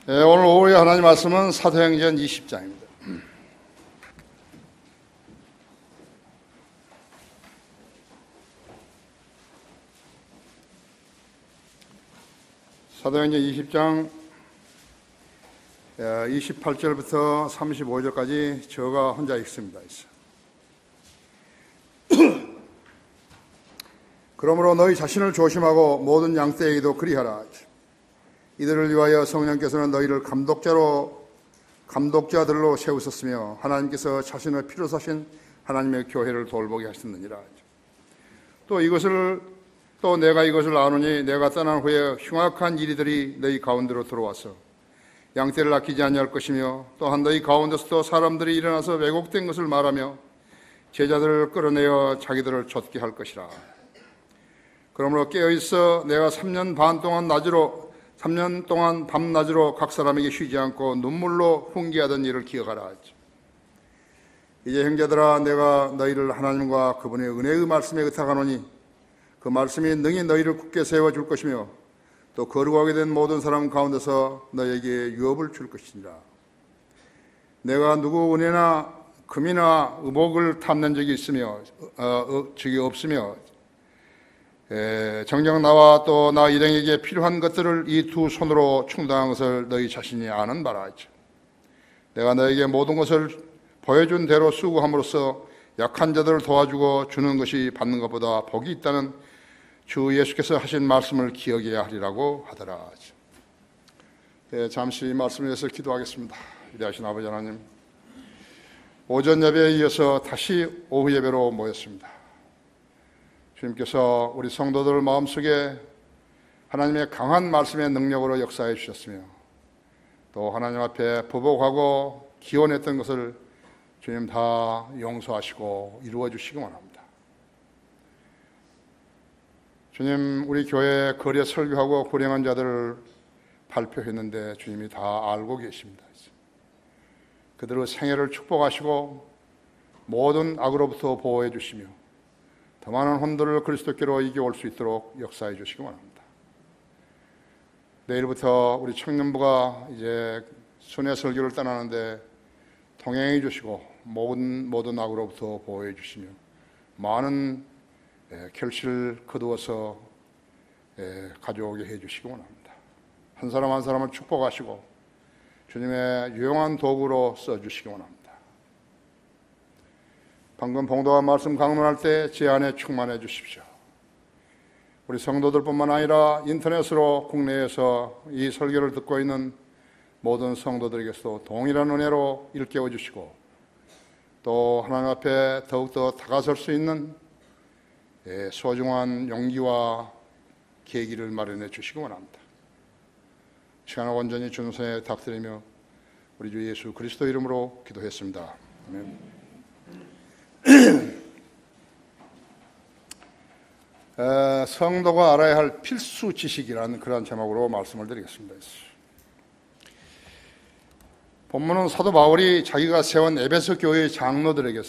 오늘 오후에 하나님 말씀은 사도행전 20장입니다. 사도행전 20장 28절부터 35절까지 저가 혼자 읽습니다. 그러므로 너희 자신을 조심하고 모든 양떼에게도 그리하라. 이들을 위하여 성령께서는 너희를 감독자들로 세우셨으며 하나님께서 자신의 피로 사신 하나님의 교회를 돌보게 하셨느니라. 또 내가 이것을 아노니 내가 떠난 후에 흉악한 이리들이 너희 가운데로 들어와서 양떼를 아끼지 아니할 것이며 또한 너희 가운데서도 사람들이 일어나서 왜곡된 것을 말하며 제자들을 끌어내어 자기들을 좇게 할 것이라. 그러므로 깨어있어 내가 3년 동안 밤낮으로 각 사람에게 쉬지 않고 눈물로 훈계하던 일을 기억하라. 이제 형제들아, 내가 너희를 하나님과 그분의 은혜의 말씀에 의탁하노니 그 말씀이 능히 너희를 굳게 세워줄 것이며 또 거룩하게 된 모든 사람 가운데서 너희에게 유업을 줄 것이니라. 내가 누구 은혜나 금이나 의복을 탐낸 적이 없으며 정녕 나와 또 나 일행에게 필요한 것들을 이 두 손으로 충당한 것을 너희 자신이 아는 바라. 내가 너에게 모든 것을 보여준 대로 수고함으로써 약한 자들을 도와주고 주는 것이 받는 것보다 복이 있다는 주 예수께서 하신 말씀을 기억해야 하리라고 하더라. 잠시 말씀을 위해서 기도하겠습니다. 위대하신 아버지 하나님, 오전 예배에 이어서 다시 오후 예배로 모였습니다. 주님께서 우리 성도들 마음속에 하나님의 강한 말씀의 능력으로 역사해 주셨으며 또 하나님 앞에 보복하고 기원했던 것을 주님 다 용서하시고 이루어 주시기 원합니다. 주님, 우리 교회 거리에 설교하고 불행한 자들을 발표했는데 주님이 다 알고 계십니다. 그들의 생애를 축복하시고 모든 악으로부터 보호해 주시며 더 많은 혼들을 그리스도께로 이겨올 수 있도록 역사해 주시기 원합니다. 내일부터 우리 청년부가 이제 순회 설교를 떠나는데 통행해 주시고 모든 악으로부터 보호해 주시며 많은 결실을 거두어서 가져오게 해 주시기 원합니다. 한 사람 한 사람을 축복하시고 주님의 유용한 도구로 써주시기 원합니다. 방금 봉독한 말씀 강론할 때 제 안에 충만해 주십시오. 우리 성도들뿐만 아니라 인터넷으로 국내에서 이 설교를 듣고 있는 모든 성도들에게서도 동일한 은혜로 일깨워 주시고 또 하나님 앞에 더욱더 다가설 수 있는 소중한 용기와 계기를 마련해 주시기 원합니다. 시간을 온전히 주님 손에 닥드리며 우리 주 예수 그리스도 이름으로 기도했습니다. 아멘. 성도가 알아야 할 필수 지식이라는 그런 제목으로 말씀을 드리겠습니다. 본문은 사도 바울이 자기가 세운 에베소 교회의 장로들에게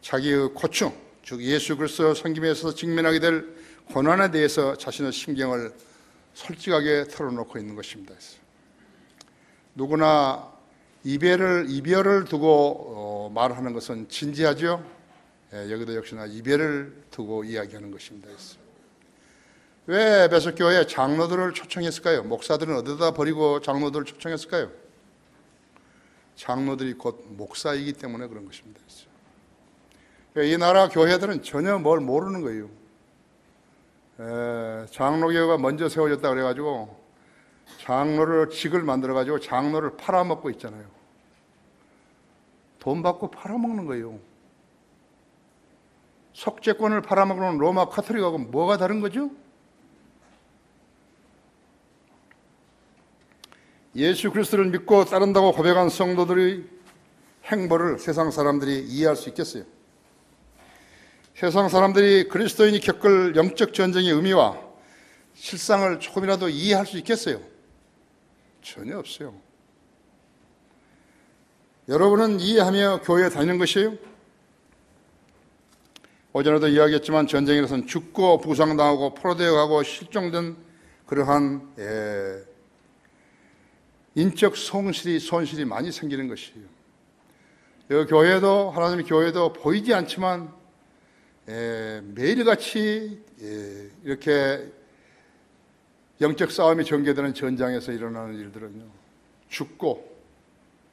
자기의 고충, 즉 예수 그리스도 섬김에 있어서 직면하게 될 고난에 대해서 자신의 심경을 솔직하게 털어놓고 있는 것입니다. 누구나 이별을 두고 말하는 것은 진지하죠. 여기도 역시나 이별을 두고 이야기하는 것입니다. 왜 에베소 교회 장로들을 초청했을까요? 목사들은 어디다 버리고 장로들을 초청했을까요? 장로들이 곧 목사이기 때문에 그런 것입니다. 이 나라 교회들은 전혀 뭘 모르는 거예요. 장로교회가 먼저 세워졌다 그래가지고 장로를 직을 만들어가지고 장로를 팔아먹고 있잖아요. 돈 받고 팔아먹는 거예요. 속죄권을 팔아먹는 로마 카톨릭하고 뭐가 다른 거죠? 예수 그리스도를 믿고 따른다고 고백한 성도들의 행보를 세상 사람들이 이해할 수 있겠어요? 세상 사람들이 그리스도인이 겪을 영적 전쟁의 의미와 실상을 조금이라도 이해할 수 있겠어요? 전혀 없어요. 여러분은 이해하며 교회에 다니는 것이에요? 어제도 이야기했지만 전쟁에서는 죽고 부상당하고 포로되어 가고 실종된 그러한 인적 손실이 많이 생기는 것이에요. 여기 교회도, 하나님의 교회도 보이지 않지만 매일같이 이렇게 영적 싸움이 전개되는 전장에서 일어나는 일들은요, 죽고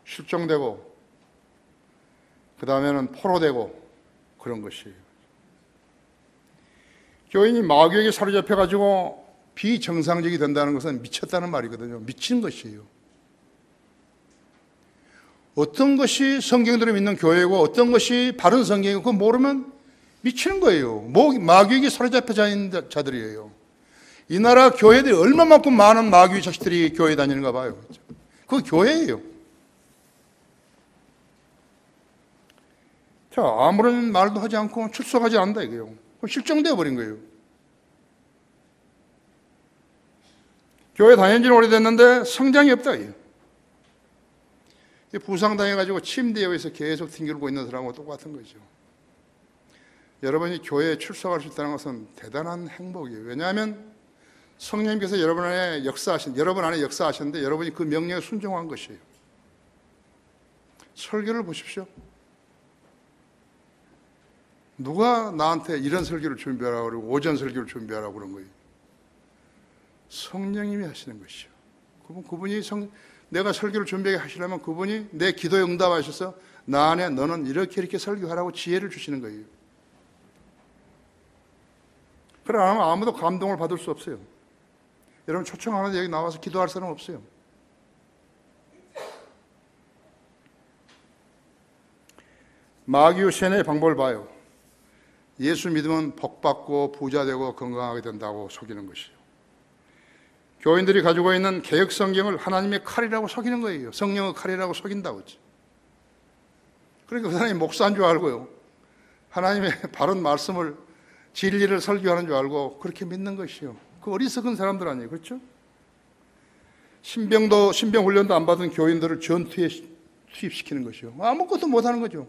실종되고 그 다음에는 포로되고 그런 것이에요. 교인이 마귀에게 사로잡혀가지고 비정상적이 된다는 것은 미쳤다는 말이거든요. 미친 것이에요. 어떤 것이 성경대로 믿는 교회고 어떤 것이 바른 성경이고 그거 모르면 미치는 거예요. 마귀에게 사로잡혀 있는 자들이에요. 이 나라 교회들이 얼마만큼 많은 마귀 자식들이 교회 다니는가 봐요. 그거 교회예요. 자, 아무런 말도 하지 않고 출석하지 않는다 이거예요. 실종되어 버린 거예요. 교회 다닌 지는 오래됐는데 성장이 없다 이거예요. 부상당해가지고 침대에 의해서 계속 튕기고 있는 사람하고 똑같은 거죠. 여러분이 교회에 출석할 수 있다는 것은 대단한 행복이에요. 왜냐하면 성령님께서 여러분 안에 역사하셨는데 여러분이 그 명령에 순종한 것이에요. 설교를 보십시오. 누가 나한테 이런 설교를 준비하라고 그러고 오전 설교를 준비하라고 그런 거예요. 성령님이 하시는 것이죠. 그분이 내가 설교를 준비하게 하시려면 그분이 내 기도에 응답하셔서 나 안에 너는 이렇게 설교하라고 지혜를 주시는 거예요. 그래 안 하면 아무도 감동을 받을 수 없어요. 여러분 초청하는데 여기 나와서 기도할 사람 없어요. 마귀의 세뇌의 방법을 봐요. 예수 믿으면 복받고 부자되고 건강하게 된다고 속이는 것이죠. 교인들이 가지고 있는 개혁 성경을 하나님의 칼이라고 속이는 거예요. 성령의 칼이라고 속인다고. 그러니까 그 사람이 목사인 줄 알고요. 하나님의 바른 말씀을 진리를 설교하는 줄 알고 그렇게 믿는 것이요. 그 어리석은 사람들 아니에요. 그렇죠? 신병 훈련도 안 받은 교인들을 전투에 투입시키는 것이요. 아무것도 못하는 거죠.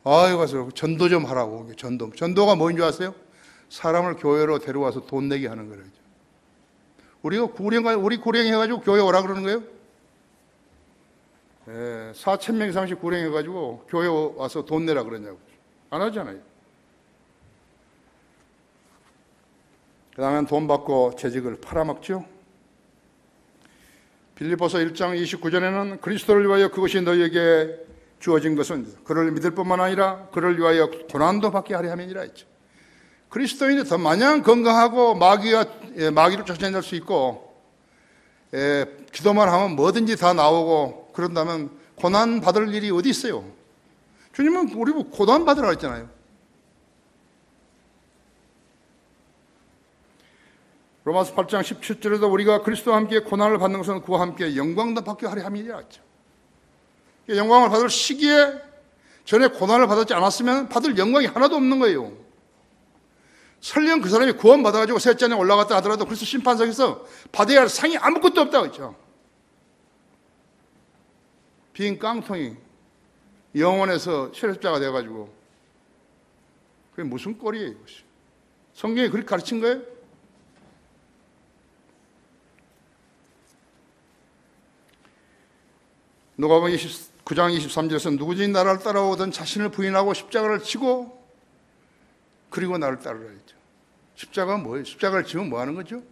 여기 가서 전도 좀 하라고. 전도가 뭐인 줄 아세요? 사람을 교회로 데려와서 돈 내게 하는 거예요. 우리 구령해가지고 교회 오라 그러는 거예요? 4,000명 이상씩 구령해가지고 교회 와서 돈 내라 그러냐고. 안 하잖아요. 그 다음엔 돈 받고 재직을 팔아먹죠. 빌립보서 1장 29절에는 그리스도를 위하여 그것이 너희에게 주어진 것은 그를 믿을 뿐만 아니라 그를 위하여 고난도 받게 하려 함이니라 했죠. 그리스도인이 더 마냥 건강하고 마귀를 쫓아낼 수 있고 기도만 하면 뭐든지 다 나오고 그런다면 고난 받을 일이 어디 있어요? 주님은 우리 고난 받으라고 했잖아요. 로마서 8장 17절에도 우리가 그리스도와 함께 고난을 받는 것은 그와 함께 영광도 받게 하려 함이라 했죠. 영광을 받을 시기에 전에 고난을 받았지 않았으면 받을 영광이 하나도 없는 거예요. 설령 그 사람이 구원받아가지고 셋째 날 올라갔다 하더라도 그리스도 심판석에서 받아야 할 상이 아무것도 없다고 했죠. 빈 깡통이 영원에서 실업자가 돼가지고 그게 무슨 꼴이에요 이것이. 성경이 그렇게 가르친 거예요? 누가복음 9장 23절에서 누구든지 나를 따라오든 자신을 부인하고 십자가를 지고 그리고 나를 따르라 했죠. 십자가가 뭐예요? 십자가를 지면 뭐 하는 거죠?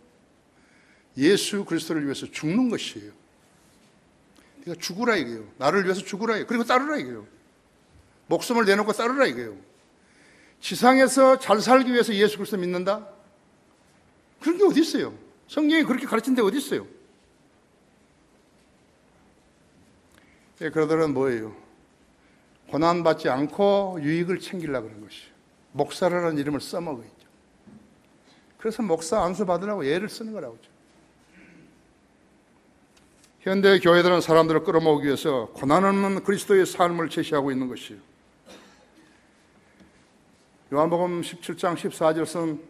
예수 그리스도를 위해서 죽는 것이에요. 네가 죽으라 이거예요. 나를 위해서 죽으라 이거예요. 그리고 따르라 이거예요. 목숨을 내놓고 따르라 이거예요. 지상에서 잘 살기 위해서 예수 그리스도 믿는다? 그런 게 어디 있어요? 성경이 그렇게 가르친 데 어디 있어요? 그러더라는 뭐예요? 고난받지 않고 유익을 챙기려고 그런 것이에요. 목사라는 이름을 써먹어야죠. 그래서 목사 안수 받으라고 애를 쓰는 거라고. 현대 교회들은 사람들을 끌어모으기 위해서 고난 없는 그리스도의 삶을 제시하고 있는 것이에요. 요한복음 17장 14절은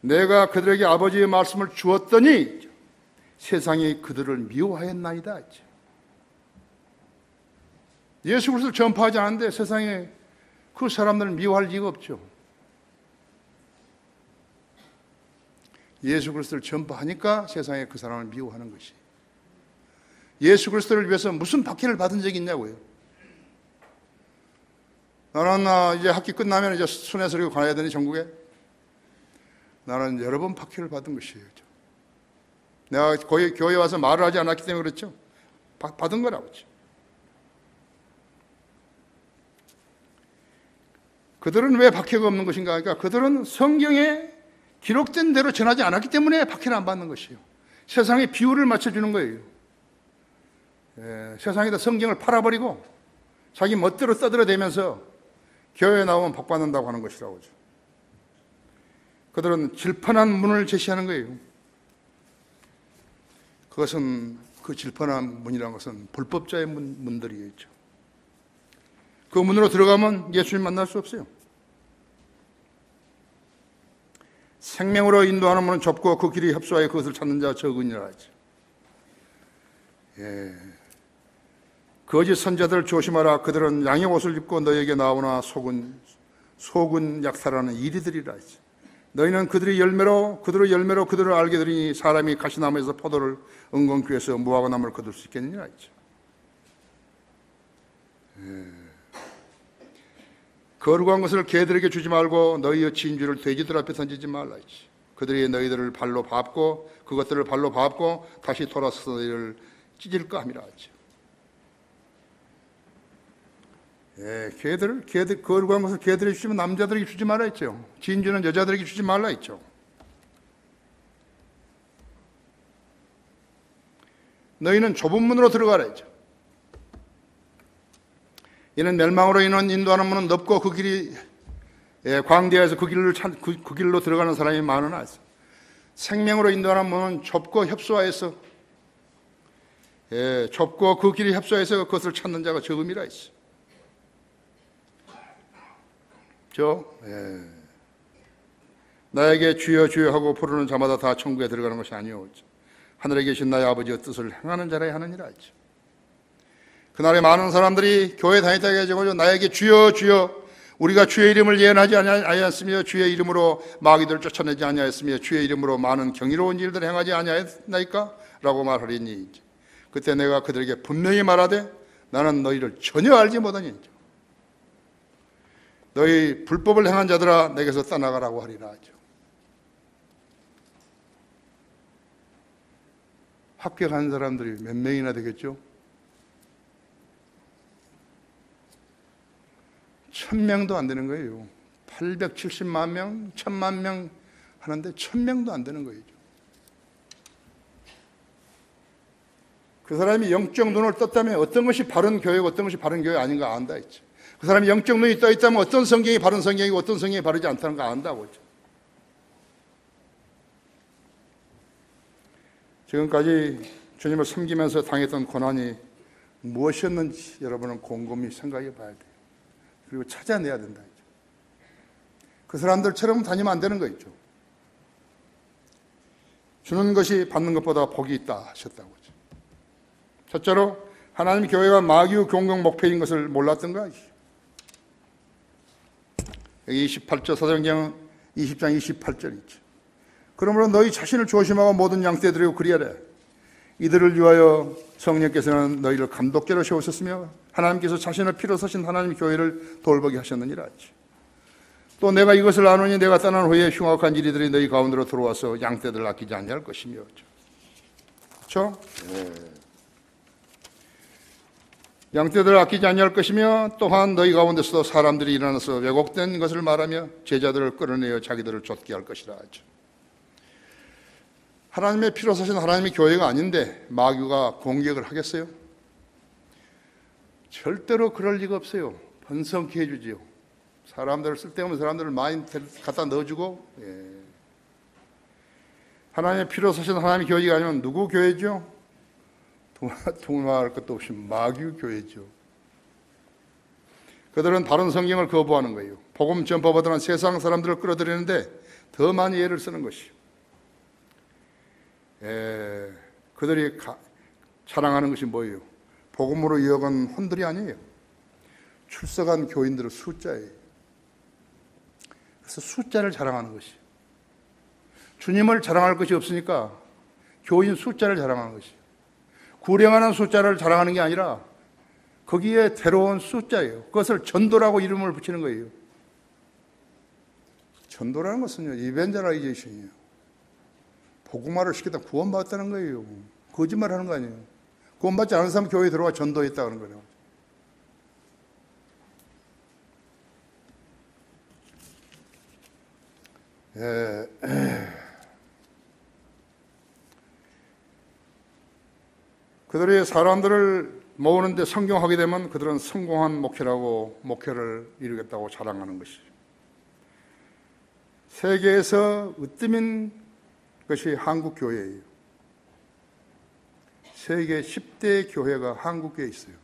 내가 그들에게 아버지의 말씀을 주었더니 세상이 그들을 미워하였나이다 했죠. 예수 그리스도를 전파하지 않는데 세상에 그 사람들을 미워할 리가 없죠. 예수 그리스도를 전파하니까 세상에 그 사람을 미워하는 것이. 예수 그리스도를 위해서 무슨 박해를 받은 적이 있냐고요. 나는 이제 학기 끝나면 이제 순회소리고 가야 되니 전국에. 나는 여러 번 박해를 받은 것이에요. 내가 거의 교회에 와서 말을 하지 않았기 때문에 그렇죠. 받은 거라고. 그들은 왜 박해가 없는 것인가? 그러니까 그들은 성경에 기록된 대로 전하지 않았기 때문에 박해를 안 받는 것이에요. 세상에 비율을 맞춰주는 거예요. 세상에다 성경을 팔아버리고 자기 멋대로 떠들어대면서 교회에 나오면 복 받는다고 하는 것이라고. 그들은 질펀한 문을 제시하는 거예요. 그것은 그 질펀한 문이라는 것은 불법자의 문들이겠죠. 그 문으로 들어가면 예수님 만날 수 없어요. 생명으로 인도하는 문은 좁고 그 길이 협소하여 그것을 찾는 자가 적으니라 하죠. 거짓 선자들을 조심하라. 그들은 양의 옷을 입고 너에게 나오나 속은 약탈하는 이리들이라 하죠. 너희는 그들의 열매로 그들을 알게 되리니 사람이 가시나무에서 포도를 은근귀에서 무화과 나무를 거둘 수 있겠느냐 했죠. 거룩한 것을 개들에게 주지 말고 너희의 진주를 돼지들 앞에 던지지 말라 했지. 그들이 너희들을 발로 밟고 그것들을 발로 밟고 다시 돌아서서 너희를 찢을까 함이라 했죠. 개들 거룩한 것을 개들에게 주시면 남자들에게 주지 말라 했죠. 진주는 여자들에게 주지 말라 했죠. 너희는 좁은 문으로 들어가라 했죠. 이는 멸망으로 인도하는 문은 넓고 그 길이 광대에서 그 길로 들어가는 사람이 많으나 생명으로 인도하는 문은 좁고 협소하여서 좁고 그 길이 협소해서 그것을 찾는 자가 적음이라 했어. 나에게 주여 주여 하고 부르는 자마다 다 천국에 들어가는 것이 아니오. 하늘에 계신 나의 아버지의 뜻을 행하는 자라 하느니라 했죠. 그날에 많은 사람들이 교회 다니다가 해가지고 나에게 주여 주여 우리가 주의 이름을 예언하지 아니하였으며 주의 이름으로 마귀들을 쫓아내지 아니하였으며 주의 이름으로 많은 경이로운 일들을 행하지 아니하였나이까? 라고 말하리니 그때 내가 그들에게 분명히 말하되 나는 너희를 전혀 알지 못하니 너희 불법을 행한 자들아 내게서 떠나가라고 하리라 하죠. 합격한 사람들이 몇 명이나 되겠죠? 1000명도 안 되는 거예요. 870만 명, 1000만 명 하는데 1000명도 안 되는 거예요. 그 사람이 영적 눈을 떴다면 어떤 것이 바른 교회고 어떤 것이 바른 교회 아닌가 안다 했죠. 그 사람이 영적 눈이 떠 있다면 어떤 성경이 바른 성경이고 어떤 성경이 바르지 않다는 거 안다고 했죠. 지금까지 주님을 섬기면서 당했던 고난이 무엇이었는지 여러분은 곰곰이 생각해 봐야 돼요. 그리고 찾아내야 된다. 그 사람들처럼 다니면 안 되는 거 있죠. 주는 것이 받는 것보다 복이 있다 하셨다고. 첫째로 하나님 교회가 마귀의 공격 목표인 것을 몰랐던가? 여기 28절 사도행전 20장 28절 있죠. 그러므로 너희 자신을 조심하고 모든 양떼들이고 그리하라. 이들을 위하여 성령께서는 너희를 감독자로 세우셨으며 하나님께서 자신을 피로 사신 하나님 교회를 돌보게 하셨느니라 하죠. 또 내가 이것을 아노니 내가 떠난 후에 흉악한 이리들이 너희 가운데로 들어와서 양떼들을 아끼지 아니할 것이며. 그렇죠? 양떼들을 아끼지 아니할 것이며 또한 너희 가운데서도 사람들이 일어나서 왜곡된 것을 말하며 제자들을 끌어내어 자기들을 좇게 할 것이라 하죠. 하나님의 피로 사신 하나님의 교회가 아닌데 마귀가 공격을 하겠어요? 절대로 그럴 리가 없어요. 번성케 해주지요. 사람들을 쓸데없는 사람들을 많이 갖다 넣어주고 하나님의 피로 사신 하나님의 교회가 아니면 누구 교회죠? 두말할 것도 없이 마귀 교회죠. 그들은 바른 성경을 거부하는 거예요. 복음 전파보다는 세상 사람들을 끌어들이는데 더 많이 애를 쓰는 것이요. 그들이 자랑하는 것이 뭐예요? 복음으로 이어간 혼들이 아니에요. 출석한 교인들의 숫자예요. 그래서 숫자를 자랑하는 것이에요. 주님을 자랑할 것이 없으니까 교인 숫자를 자랑하는 것이에요. 구령하는 숫자를 자랑하는 게 아니라 거기에 들어온 숫자예요. 그것을 전도라고 이름을 붙이는 거예요. 전도라는 것은요, 이벤저라이제이션이에요. 복음화를 시키다 구원받았다는 거예요. 거짓말하는 거 아니에요. 구원받지 않은 사람 교회에 들어와 전도했다는 거예요. 그들이 사람들을 모으는데 성공하게 되면 그들은 성공한 목회라고 목회를 이루겠다고 자랑하는 것이죠. 세계에서 으뜸인 것이 한국 교회예요. 세계 10대 교회가 한국에 있어요.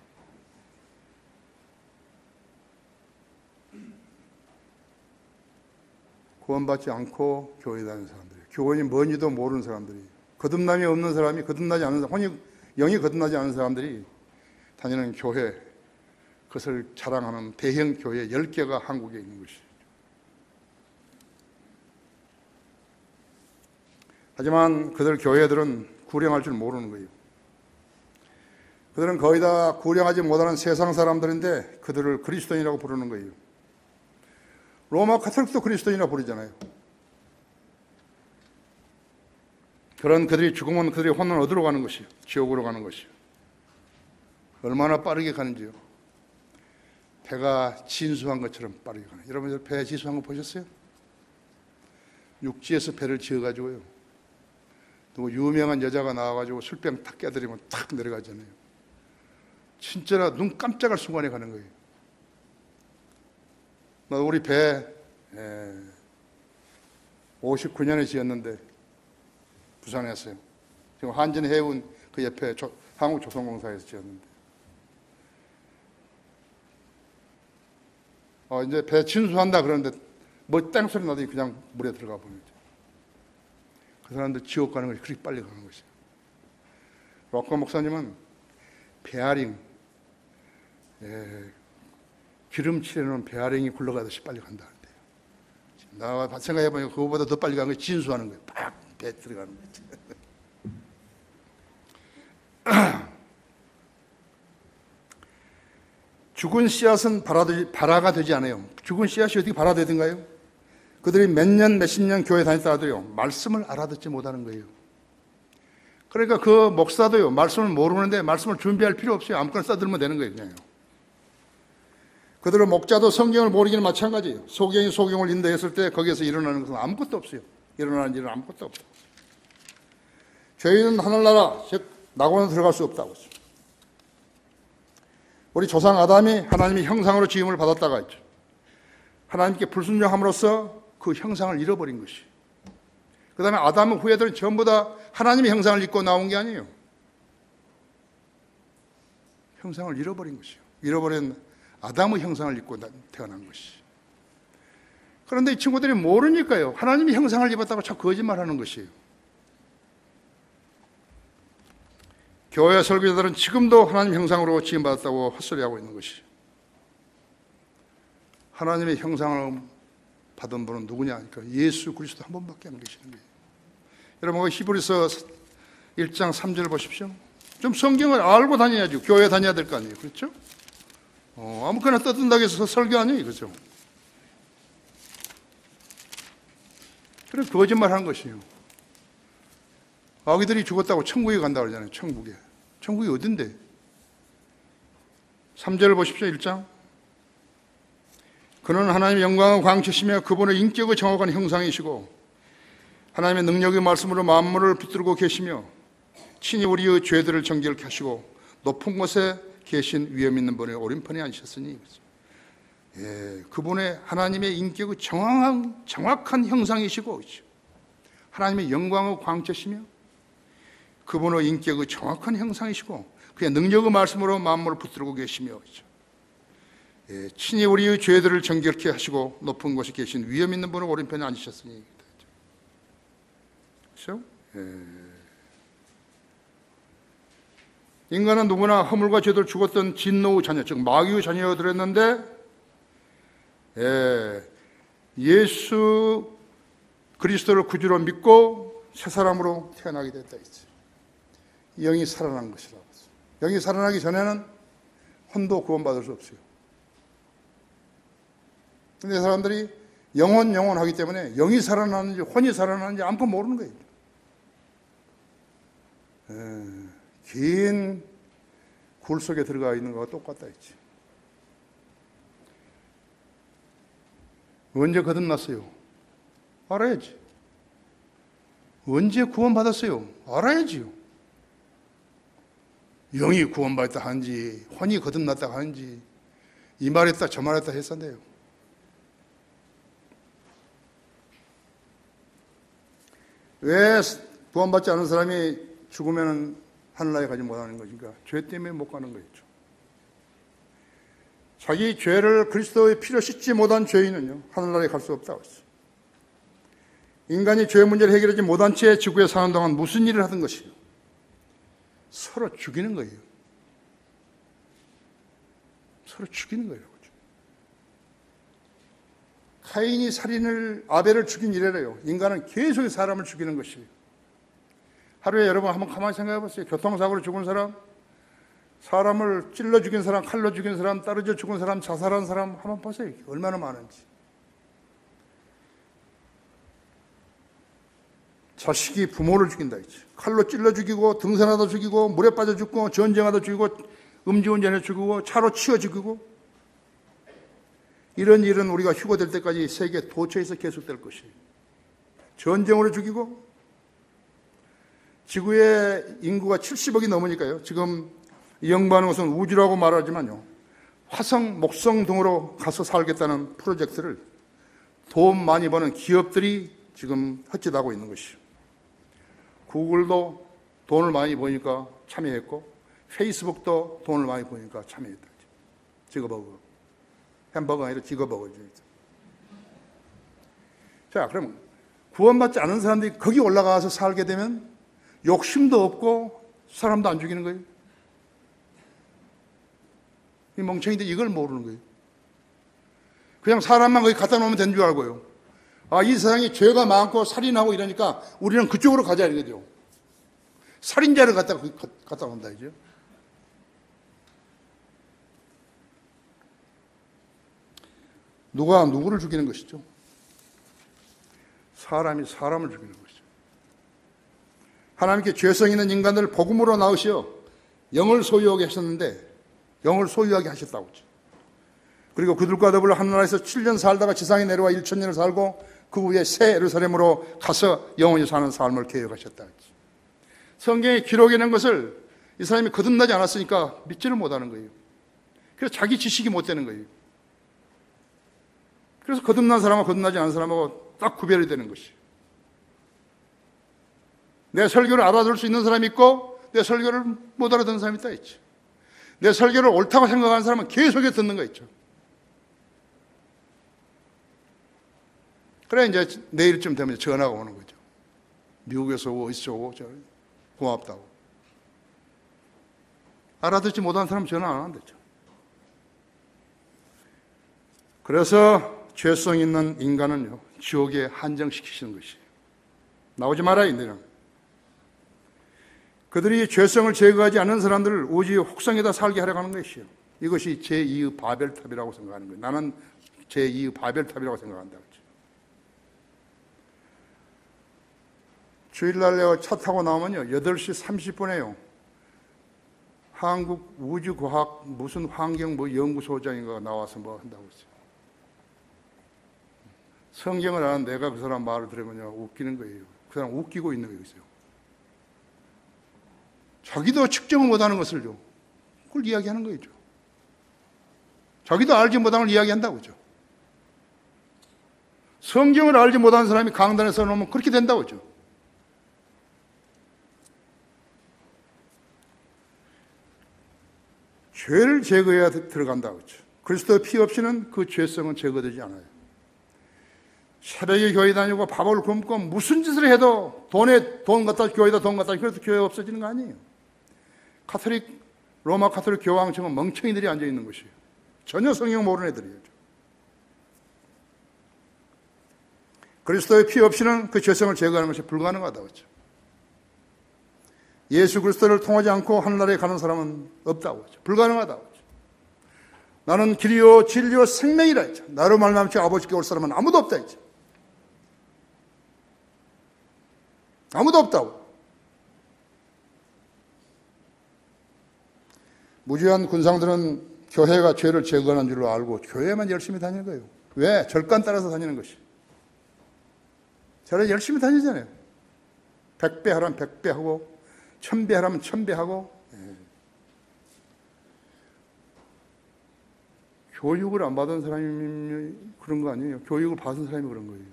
구원받지 않고 교회 다니는 사람들이, 교원이 뭔지도 모르는 사람들이, 거듭남이 없는 사람이, 거듭나지 않은 사람, 영이 거듭나지 않은 사람들이 다니는 교회, 그것을 자랑하는 대형 교회 10개가 한국에 있는 것이죠. 하지만 그들 교회들은 구령할 줄 모르는 거예요. 그들은 거의 다 구령하지 못하는 세상 사람들인데 그들을 그리스도인이라고 부르는 거예요. 로마 카톨릭도 그리스도인이라고 부르잖아요. 그런 그들이 죽으면 그들의 혼은 어디로 가는 것이요? 지옥으로 가는 것이요. 얼마나 빠르게 가는지요. 배가 진수한 것처럼 빠르게 가는. 여러분 배 진수한 거 보셨어요? 육지에서 배를 지어가지고요. 누구 유명한 여자가 나와가지고 술병 탁 깨드리면 탁 내려가잖아요. 진짜라 눈 깜짝할 순간에 가는 거예요. 우리 배 59년에 지었는데 부산에서요. 지금 한진해운 그 옆에 한국조선공사에서 지었는데 이제 배 진수한다 그러는데 뭐 땡소리 나더니 그냥 물에 들어가 버리죠. 그 사람들 지옥 가는 것이 그렇게 빨리 가는 것이에요. 록커 목사님은 베어링 기름칠해놓은 베어링이 굴러가듯이 빨리 간다는데요. 나 생각해보니까 그거보다 더 빨리 가는 게 진수하는 거예요. 팍 배 들어가는 거죠. 죽은 씨앗은 발화가 되지 않아요. 죽은 씨앗이 어떻게 발화되든가요? 그들이 몇 년, 몇십 년 교회 다녔다가도요, 말씀을 알아듣지 못하는 거예요. 그러니까 그 목사도요, 말씀을 모르는데 말씀을 준비할 필요 없어요. 아무거나 써들면 되는 거예요, 그냥요. 그들은 목자도 성경을 모르기는 마찬가지예요. 소경이 소경을 인도했을 때 거기에서 일어나는 것은 아무것도 없어요. 일어나는 일은 아무것도 없어요. 저희는 하늘나라, 즉 낙원에 들어갈 수 없다고 했어요. 우리 조상 아담이 하나님의 형상으로 지음을 받았다가 있죠. 하나님께 불순종함으로써 그 형상을 잃어버린 것이. 그 다음에 아담의 후예들은 전부 다 하나님의 형상을 입고 나온 게 아니에요. 형상을 잃어버린 것이요. 잃어버린 아담의 형상을 입고 태어난 것이. 그런데 이 친구들이 모르니까요. 하나님의 형상을 입었다고 자꾸 거짓말하는 것이에요. 교회 설교자들은 지금도 하나님 형상으로 지음받았다고 헛소리하고 있는 것이. 하나님의 형상을 받은 분은 누구냐 하니까 예수 그리스도 한 번밖에 안 계시는 거예요. 여러분 히브리서 1장 3절 보십시오. 좀 성경을 알고 다녀야죠. 교회 다녀야 될 거 아니에요. 그렇죠? 아무거나 떠든다고 해서 설교 아니에요. 그렇죠? 그래서 거짓말 하는 것이에요. 아기들이 죽었다고 천국에 간다고 그러잖아요. 천국에. 천국이 어딘데? 3절을 보십시오. 1장. 그는 하나님의 영광을 광채시며 그분의 인격의 정확한 형상이시고 하나님의 능력의 말씀으로 만물을 붙들고 계시며 친히 우리의 죄들을 정결케 하시고 높은 곳에 계신 위엄 있는 분의 오른편에 앉으셨으니 그분의 하나님의 인격의 정확한 형상이시고 하나님의 영광의 광채시며 그분의 인격의 정확한 형상이시고 그의 능력의 말씀으로 만물을 붙들고 계시며 친히 우리의 죄들을 정결케 하시고 높은 곳에 계신 위엄 있는 분의 오른편에 앉으셨으니 그렇죠? 인간은 누구나 허물과 죄를 죽었던 진노의 자녀, 즉 마귀의 자녀들이었는데 예수 그리스도를 구주로 믿고 새 사람으로 태어나게 됐다. 영이 살아난 것이라고 했어요. 영이 살아나기 전에는 혼도 구원받을 수 없어요. 근데 사람들이 영혼 하기 때문에 영이 살아나는지 혼이 살아나는지 아무도 모르는 거예요. 긴 굴 속에 들어가 있는 거와 똑같다 했지. 언제 거듭났어요? 알아야지. 언제 구원받았어요? 알아야지요. 영이 구원받았다 하는지 혼이 거듭났다 하는지 이 말했다 저 말했다 했었네요. 왜 구원받지 않은 사람이 죽으면 하늘나라에 가지 못하는 것인가? 죄 때문에 못 가는 거였죠. 자기 죄를 그리스도의 피로 씻지 못한 죄인은요, 하늘나라에 갈 수 없다고 했어요. 인간이 죄 문제를 해결하지 못한 채 지구에 사는 동안 무슨 일을 하던 것이요? 서로 죽이는 거예요. 서로 죽이는 거예요. 카인이 아벨을 죽인 이래래요. 인간은 계속 사람을 죽이는 것이에요. 하루에 여러분 한번 가만히 생각해 보세요. 교통사고로 죽은 사람, 사람을 찔러 죽인 사람, 칼로 죽인 사람, 떨어져 죽은 사람, 자살한 사람 한번 보세요. 얼마나 많은지. 자식이 부모를 죽인다 했지. 칼로 찔러 죽이고, 등산하다 죽이고, 물에 빠져 죽고, 전쟁하다 죽이고, 음주운전해 죽이고, 차로 치여 죽이고. 이런 일은 우리가 휴거될 때까지 세계 도처에서 계속될 것이에요. 전쟁으로 죽이고, 지구의 인구가 70억이 넘으니까요. 지금 연구하는 것은 우주라고 말하지만요. 화성, 목성 등으로 가서 살겠다는 프로젝트를 돈 많이 버는 기업들이 지금 헛짓하고 있는 것이죠. 구글도 돈을 많이 버니까 참여했고, 페이스북도 돈을 많이 버니까 참여했다. 지거버거. 햄버거가 아니라 지거버거죠. 자, 그럼 구원받지 않은 사람들이 거기 올라가서 살게 되면 욕심도 없고 사람도 안 죽이는 거예요. 이 멍청이들 이걸 모르는 거예요. 그냥 사람만 거기 갖다 놓으면 되는 줄 알고요. 아, 이 세상에 죄가 많고 살인하고 이러니까 우리는 그쪽으로 가자 이거죠. 살인자를 갖다 놓는다 이죠. 누가 누구를 죽이는 것이죠? 사람이 사람을 죽이는 것이죠. 하나님께 죄성 있는 인간들을 복음으로 낳으시어 영을 소유하게 하셨는데 영을 소유하게 하셨다고 했죠. 그리고 그들과 더불어 하늘나라에서 7년 살다가 지상에 내려와 1000년을 살고 그 후에 새 예루살렘으로 가서 영원히 사는 삶을 계획하셨다 했죠. 성경에 기록해낸 것을 이 사람이 거듭나지 않았으니까 믿지를 못하는 거예요. 그래서 자기 지식이 못 되는 거예요. 그래서 거듭난 사람하고 거듭나지 않은 사람하고 딱 구별이 되는 것이에요. 내 설교를 알아들을 수 있는 사람이 있고 내 설교를 못 알아듣는 사람이 있다 했죠. 내 설교를 옳다고 생각하는 사람은 계속해서 듣는 거 있죠. 그래 이제 내일쯤 되면 전화가 오는 거죠. 미국에서 오고 어디서 오고 고맙다고. 알아듣지 못한 사람 전화 안 한댔죠. 그래서 죄성 있는 인간은요, 지옥에 한정시키시는 것이에요. 나오지 마라, 인들은. 그들이 죄성을 제거하지 않는 사람들을 오직 혹성에다 살게 하려고 하는 것이에요. 이것이 제2의 바벨탑이라고 생각하는 거예요. 나는 제2의 바벨탑이라고 생각한다. 주일날 내가 차 타고 나오면요, 8시 30분에요. 한국 우주과학 무슨 환경 연구소장인가 나와서 뭐 한다고 했어요. 성경을 아는 내가 그 사람 말을 들으면요, 웃기는 거예요. 그 사람 웃기고 있는 거 있어요. 자기도 측정을 못하는 것을요, 그걸 이야기하는 거죠. 자기도 알지 못하는 걸 이야기한다고 그죠. 성경을 알지 못하는 사람이 강단에 서놓으면 그렇게 된다고 그죠. 죄를 제거해야 들어간다고 그죠. 그리스도의 피 없이는 그 죄성은 제거되지 않아요. 새벽에 교회 다니고 밥을 굶고 무슨 짓을 해도 돈 갖다 교회에다 돈 갖다 그래도 교회 없어지는 거 아니에요. 로마 카톨릭 교황청은 멍청이들이 앉아 있는 것이에요. 전혀 성경 모르는 애들이에요. 그리스도의 피 없이는 그 죄성을 제거하는 것이 불가능하다고 했죠. 예수 그리스도를 통하지 않고 하늘나라에 가는 사람은 없다고 하죠. 불가능하다고 하죠. 나는 길이요 진리요 생명이라 했죠. 나로 말미암지 아버지께 올 사람은 아무도 없다 했죠. 아무도 없다고. 무지한 군상들은 교회가 죄를 제거하는 줄로 알고 교회만 열심히 다니는 거예요. 왜? 절간 따라서 다니는 것이. 저를 열심히 다니잖아요. 100배 하라면 100배 하고 1000배 하라면 1000배 하고. 교육을 안 받은 사람이 그런 거 아니에요. 교육을 받은 사람이 그런 거예요.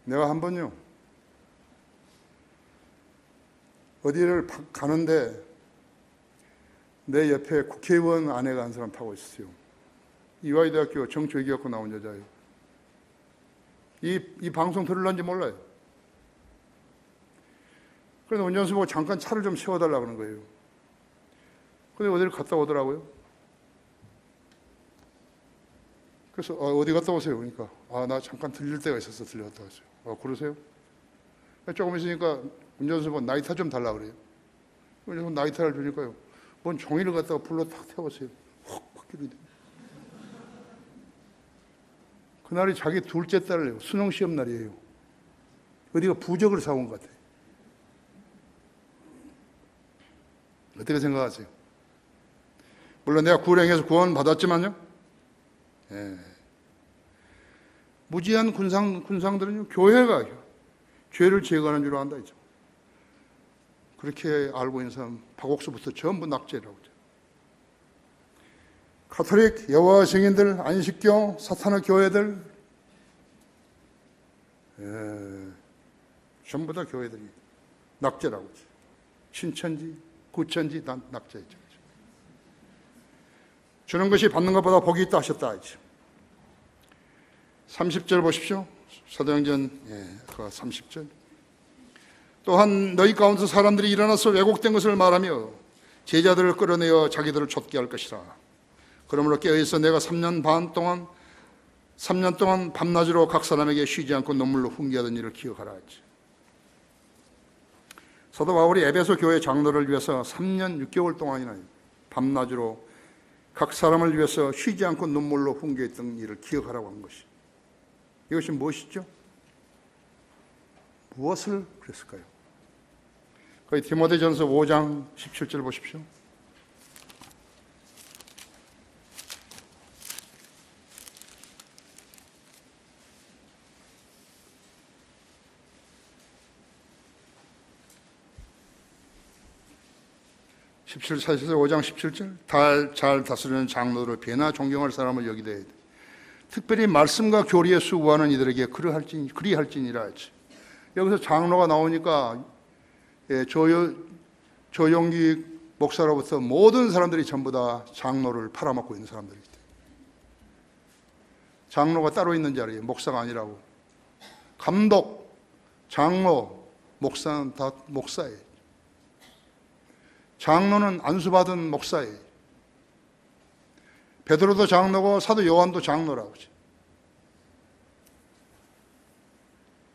내가 한 번요, 어디를 가는데 내 옆에 국회의원 아내가 한 사람 타고 있었어요. 이화여대학교 정치외교학과 나온 여자예요. 이 방송 들을런지 몰라요. 그래서 운전수 보고 잠깐 차를 좀 세워달라 그러는 거예요. 근데 어디를 갔다 오더라고요. 그래서 어디 갔다 오세요? 그러니까 나 잠깐 들릴 데가 있어서 들렸다 왔어요. 그러세요? 조금 있으니까 운전수 보고 나이타 좀 달라 그래요. 그래서 나이타를 주니까요, 뭔 종이를 갖다가 불로 탁 태웠어요. 확 바뀌게 돼요. 그날이 자기 둘째 딸이에요. 수능시험 날이에요. 어디가 부적을 사온 것 같아요. 어떻게 생각하세요? 물론 내가 구령해서 구원 받았지만요. 무지한 군상들은요, 교회가 죄를 제거하는 줄 안다 했죠. 그렇게 알고 있는 사람 박옥수부터 전부 낙제라고 하죠. 가톨릭, 여호와 증인들, 안식교, 사탄의 교회들, 전부 다 교회들이 낙제라고 하죠. 신천지, 구천지 다 낙제죠. 주는 것이 받는 것보다 복이 있다 하셨다 하죠. 30절 보십시오. 사도행전 30절. 또한 너희 가운데 사람들이 일어나서 왜곡된 것을 말하며 제자들을 끌어내어 자기들을 좇게 할 것이라. 그러므로 깨어있어 내가 3년 동안 밤낮으로 각 사람에게 쉬지 않고 눈물로 훈계하던 일을 기억하라 하지. 사도 바울이 에베소 교회 장로를 위해서 3년 6개월 동안이나 밤낮으로 각 사람을 위해서 쉬지 않고 눈물로 훈계했던 일을 기억하라고 한 것이. 이것이 무엇이죠? 무엇을 그랬을까요? 거기 디모데전서 5장 17절 보십시오. 사실 5장 17절. 잘 다스리는 장로를 배나 존경할 사람을 여기되 특별히 말씀과 교리에 수고하는 이들에게 그리할지니라 하지. 여기서 장로가 나오니까 조용기 목사로부터 모든 사람들이 전부 다 장로를 팔아먹고 있는 사람들이기 때문에. 장로가 따로 있는 자리에 목사가 아니라고. 감독, 장로, 목사는 다 목사예요. 장로는 안수받은 목사예요. 베드로도 장로고 사도 요한도 장로라고 하죠.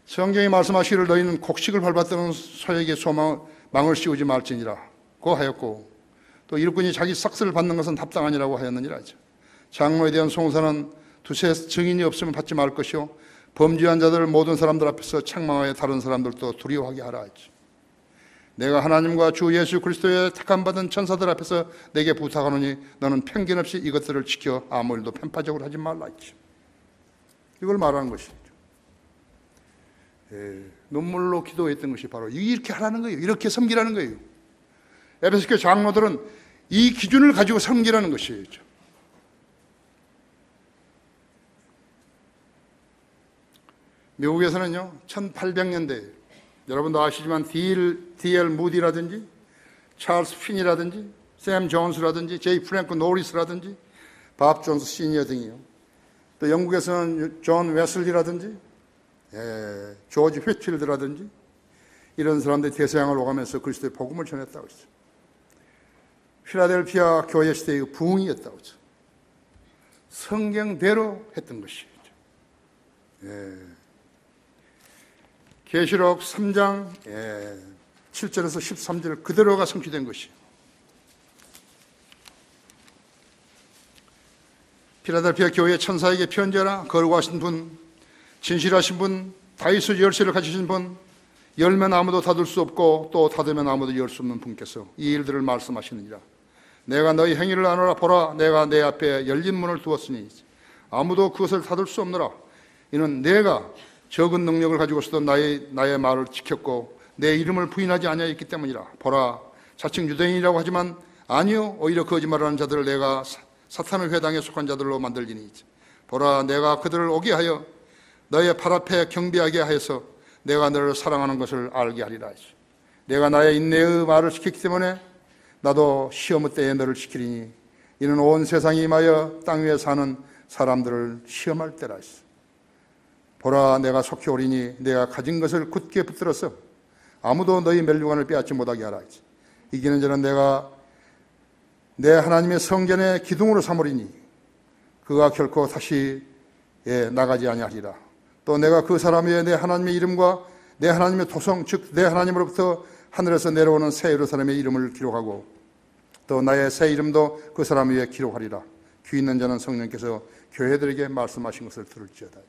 성경이 말씀하시기를 너희는 곡식을 밟았다는 소에게 망을 씌우지 말지니라고 하였고, 또 일꾼이 자기 삭스를 받는 것은 합당하니라고 하였느니라 하죠. 장로에 대한 송사는 두세 증인이 없으면 받지 말 것이요 범죄한 자들을 모든 사람들 앞에서 책망하여 다른 사람들도 두려워하게 하라 하죠. 내가 하나님과 주 예수 그리스도의 택함받은 천사들 앞에서 내게 부탁하노니 너는 편견 없이 이것들을 지켜 아무 일도 편파적으로 하지 말라 했죠. 이걸 말하는 것이죠. 눈물로 기도했던 것이 바로 이렇게 하라는 거예요. 이렇게 섬기라는 거예요. 에베소교 장로들은 이 기준을 가지고 섬기라는 것이에요. 미국에서는요, 1800년대 여러분도 아시지만 D.L. 무디라든지 찰스 핀이라든지 샘 존스라든지 제이 프랭크 노리스라든지 밥 존스 시니어 등이요. 또 영국에서는 존 웨슬리라든지 조지 휘필드라든지 이런 사람들이 대서양을 오가면서 그리스도의 복음을 전했다고 했어요. 필라델피아 교회 시대의 부흥이었다고 했어요. 성경대로 했던 것이죠. 계시록 3장 7절에서 13절 그대로가 성취된 것이에요. 필라델피아 교회 천사에게 편지하라. 거룩하신 분, 진실하신 분, 다윗의 열쇠를 가지신 분, 열면 아무도 닫을 수 없고 또 닫으면 아무도 열 수 없는 분께서 이 일들을 말씀하시느니라. 내가 너희 행위를 아노라. 보라, 내가 내 앞에 열린 문을 두었으니 아무도 그것을 닫을 수 없노라. 이는 내가 적은 능력을 가지고서도 나의 말을 지켰고 내 이름을 부인하지 아니하였기 때문이라. 보라, 자칭 유대인이라고 하지만 아니요, 오히려 거짓말하는 자들을 내가 사탄의 회당에 속한 자들로 만들리니 보라, 내가 그들을 오게 하여 너의 발 앞에 경배하게 하여서 내가 너를 사랑하는 것을 알게 하리라. 내가 나의 인내의 말을 지켰기 때문에 나도 시험의 때에 너를 지키리니 이는 온 세상이 임하여 땅 위에 사는 사람들을 시험할 때라. 보라, 내가 속히 오리니 내가 가진 것을 굳게 붙들어서 아무도 너희 멸류관을 빼앗지 못하게 하라. 이기는 자는 내가 내 하나님의 성전의 기둥으로 삼으리니 그가 결코 다시 나가지 아니하리라. 또 내가 그 사람 위에 내 하나님의 이름과 내 하나님의 토성, 즉 내 하나님으로부터 하늘에서 내려오는 새 예루살렘의 이름을 기록하고 또 나의 새 이름도 그 사람 위에 기록하리라. 귀 있는 자는 성령께서 교회들에게 말씀하신 것을 들을지어다.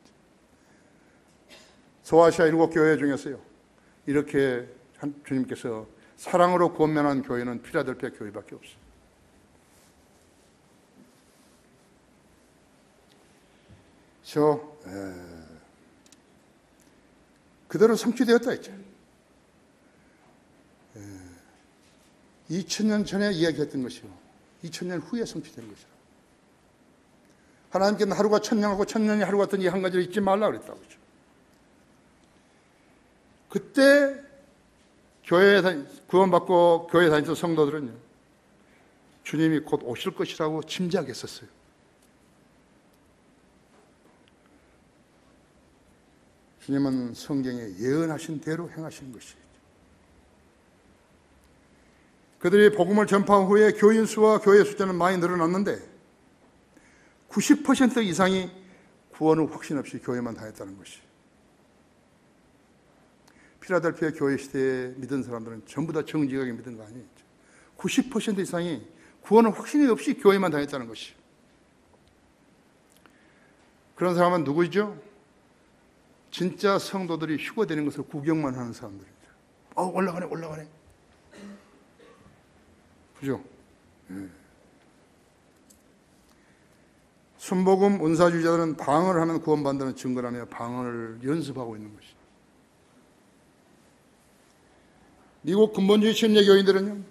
소아시아 7교회 중에서요, 이렇게 주님께서 사랑으로 권면한 교회는 필라델피아 교회밖에 없어요. 그대로 성취되었다 했죠. 2000년 전에 이야기했던 것이요, 2000년 후에 성취된 것이라. 하나님께는 하루가 천년하고 천년이 하루 같은 이 한 가지를 잊지 말라 그랬다고 그랬죠. 그때 교회에 구원받고 교회 다니던 성도들은요, 주님이 곧 오실 것이라고 짐작했었어요. 주님은 성경에 예언하신 대로 행하신 것이죠. 그들이 복음을 전파한 후에 교인 수와 교회 숫자는 많이 늘어났는데 90% 이상이 구원을 확신 없이 교회만 다녔다는 것이. 필라델피아 교회 시대에 믿은 사람들은 전부 다 정직하게 믿은 거 아니에요. 90% 이상이 구원을 확신이 없이 교회만 다녔다는 것이. 그런 사람은 누구이죠? 진짜 성도들이 휴거되는 것을 구경만 하는 사람들입니다. 올라가네. 그죠? 순복음 은사주의자들은 방언을 하면 구원받는다는 증거라며 방언을 연습하고 있는 것이죠. 미국 근본주의 침례 교인들은요,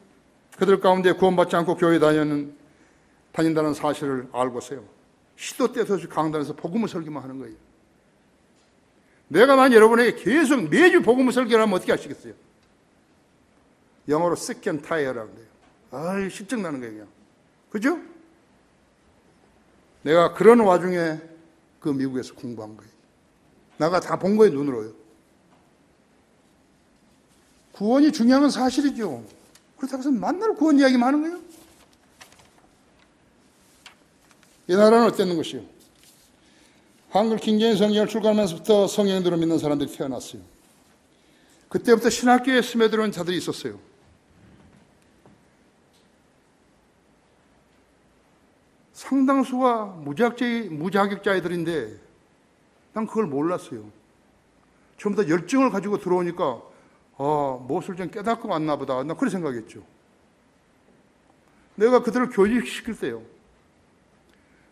그들 가운데 구원받지 않고 교회 다닌다는 사실을 알고서요, 시도 때도 없이 강단에서 복음을 설교만 하는 거예요. 내가 만 여러분에게 계속 매주 복음을 설교를 하면 어떻게 하시겠어요? 영어로 sick and tired라고 해요. 실증나는 거예요, 그냥. 그죠? 내가 그런 와중에 그 미국에서 공부한 거예요. 내가 다 본 거예요, 눈으로요. 구원이 중요한 건 사실이죠. 그렇다고 해서 만날 구원 이야기만 하는 거예요? 이 나라는 어땠는 것이요? 한글 킹제임 성경을 출간하면서부터 성경대로 믿는 사람들이 태어났어요. 그때부터 신학교에 스며들어온 자들이 있었어요. 상당수가 무자격자애들인데 난 그걸 몰랐어요. 전부 다 열정을 가지고 들어오니까 무엇을 좀 깨닫고 왔나 보다. 난 그렇게 생각했죠. 내가 그들을 교육시킬 때요,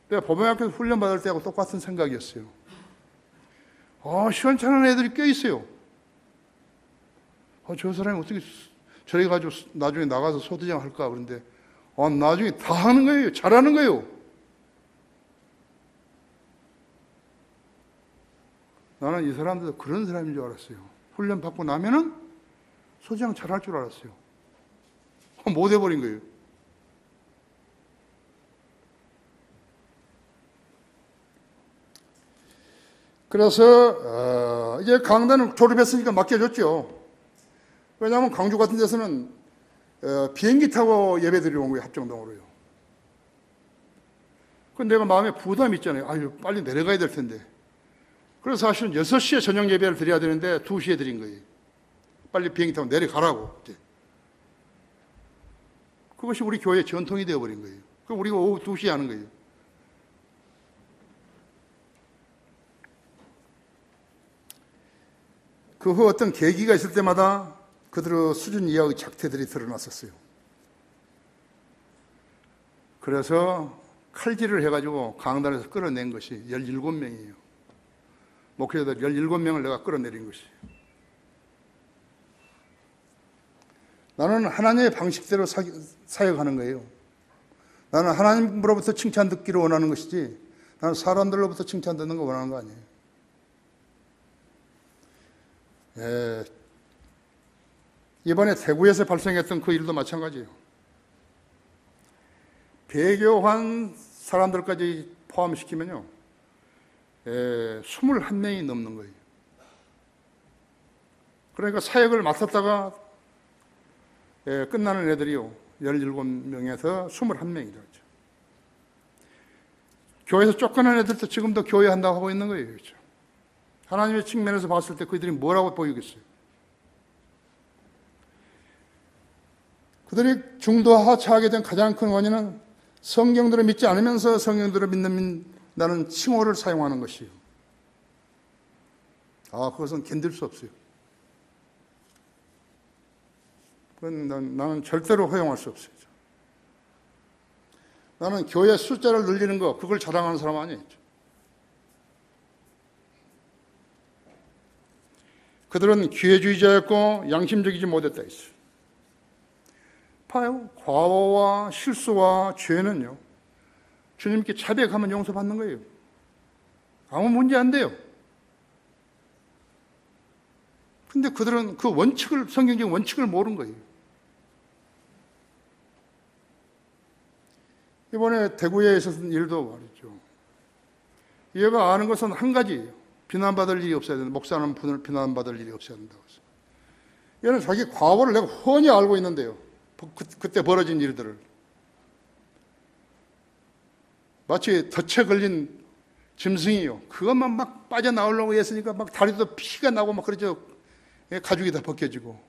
내가 법원학교에서 훈련받을 때하고 똑같은 생각이었어요. 시원찮은 애들이 꽤 있어요. 저 사람이 어떻게 저래 가지고 나중에 나가서 소대장 할까? 그런데 나중에 다 하는 거예요. 잘하는 거예요. 나는 이 사람들도 그런 사람인 줄 알았어요. 훈련 받고 나면은 소대장 잘할 줄 알았어요. 못 해버린 거예요. 그래서 이제 강단을 졸업했으니까 맡겨줬죠. 왜냐하면 광주 같은 데서는 비행기 타고 예배 드리러 온 거예요, 합정동으로요. 그건 내가 마음에 부담이 있잖아요. 빨리 내려가야 될 텐데. 그래서 사실은 6시에 저녁 예배를 드려야 되는데 2시에 드린 거예요. 빨리 비행기 타고 내려가라고. 그것이 우리 교회의 전통이 되어버린 거예요. 그럼 우리가 오후 2시에 하는 거예요. 그 후 어떤 계기가 있을 때마다 그들의 수준 이하의 작태들이 드러났었어요. 그래서 칼질을 해가지고 강단에서 끌어낸 것이 17명이에요. 목회자들 17명을 내가 끌어내린 것이에요. 나는 하나님의 방식대로 사역하는 거예요. 나는 하나님으로부터 칭찬 듣기를 원하는 것이지 나는 사람들로부터 칭찬 듣는 거 원하는 거 아니에요. 이번에 대구에서 발생했던 그 일도 마찬가지예요. 배교한 사람들까지 포함시키면요, 21명이 넘는 거예요. 그러니까 사역을 맡았다가 끝나는 애들이요, 17명에서 21명이죠. 교회에서 쫓겨난 애들도 지금도 교회 한다고 하고 있는 거예요. 그렇죠? 하나님의 측면에서 봤을 때 그들이 뭐라고 보이겠어요? 그들이 중도하차하게 된 가장 큰 원인은 성경들을 믿지 않으면서 성경들을 믿는다는 칭호를 사용하는 것이에요. 그것은 견딜 수 없어요. 그건 나는 절대로 허용할 수 없어요. 나는 교회 숫자를 늘리는 거, 그걸 자랑하는 사람 아니에요. 그들은 기회주의자였고 양심적이지 못했다 했어요. 봐요. 과오와 실수와 죄는요, 주님께 자백하면 용서받는 거예요. 아무 문제 안 돼요. 근데 그들은 그 원칙을, 성경적 원칙을 모르는 거예요. 이번에 대구에 있었던 일도 말이죠. 얘가 아는 것은 한 가지예요. 비난받을 일이 없어야 된다. 목사는 비난받을 일이 없어야 된다고 해서. 얘는 자기 과거를 내가 훤히 알고 있는데요. 그때 벌어진 일들을. 마치 덫에 걸린 짐승이요. 그것만 막 빠져나오려고 했으니까 막 다리도 피가 나고 막 그러죠. 가죽이 다 벗겨지고.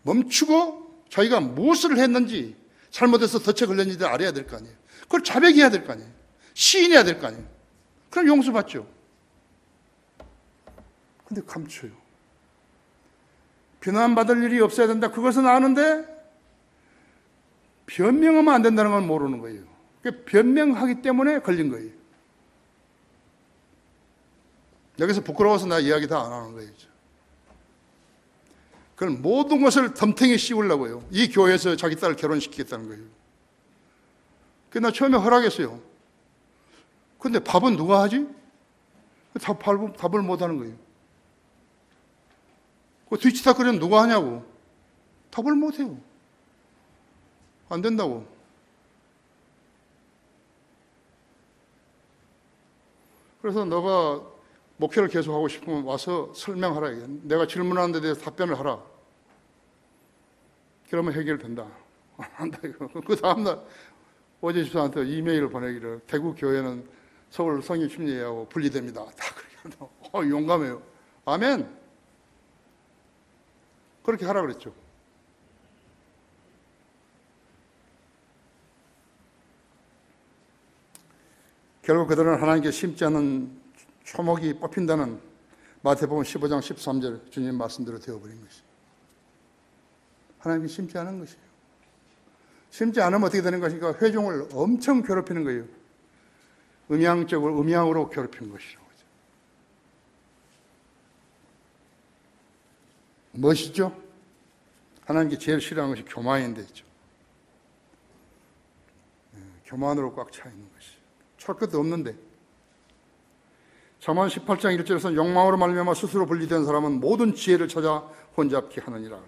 멈추고 자기가 무엇을 했는지, 잘못해서 덫에 걸렸는지 알아야 될 거 아니에요. 그걸 자백해야 될 거 아니에요. 시인해야 될 거 아니에요. 그럼 용서받죠. 근데 감춰요. 비난받을 일이 없어야 된다. 그것은 아는데 변명하면 안 된다는 건 모르는 거예요. 변명하기 때문에 걸린 거예요. 여기서 부끄러워서 나 이야기 다 안 하는 거예요. 그건 모든 것을 덤탱이 씌우려고요. 이 교회에서 자기 딸을 결혼시키겠다는 거예요. 그래서 나 처음에 허락했어요. 근데 밥은 누가 하지? 답을 못 하는 거예요. 그 뒤치다거리는 누가 하냐고. 답을 못 해요. 안 된다고. 그래서 너가 목회를 계속하고 싶으면 와서 설명하라. 내가 질문하는 데 대해서 답변을 하라. 그러면 해결된다. 안 한다 이거. 그 다음날 어제 집사한테 이메일을 보내기를, 대구 교회는 서울 성인 침례하고 분리됩니다. 다 그렇게 용감해요. 아멘. 그렇게 하라 그랬죠. 결국 그들은 하나님께 심지 않은 초목이 뽑힌다는 마태복음 15장 13절 주님 말씀대로 되어버린 것이에요. 하나님께 심지 않은 것이에요. 심지 않으면 어떻게 되는 것인가? 회중을 엄청 괴롭히는 거예요. 음양으로 괴롭히는 것이죠. 무엇이죠? 하나님께 제일 싫어하는 것이 교만인데 있죠. 교만으로 꽉 차 있는 것이. 찰 것도 없는데. 잠언 18장 1절에서 욕망으로 말미암아 스스로 분리된 사람은 모든 지혜를 찾아 혼잡케 하느니라.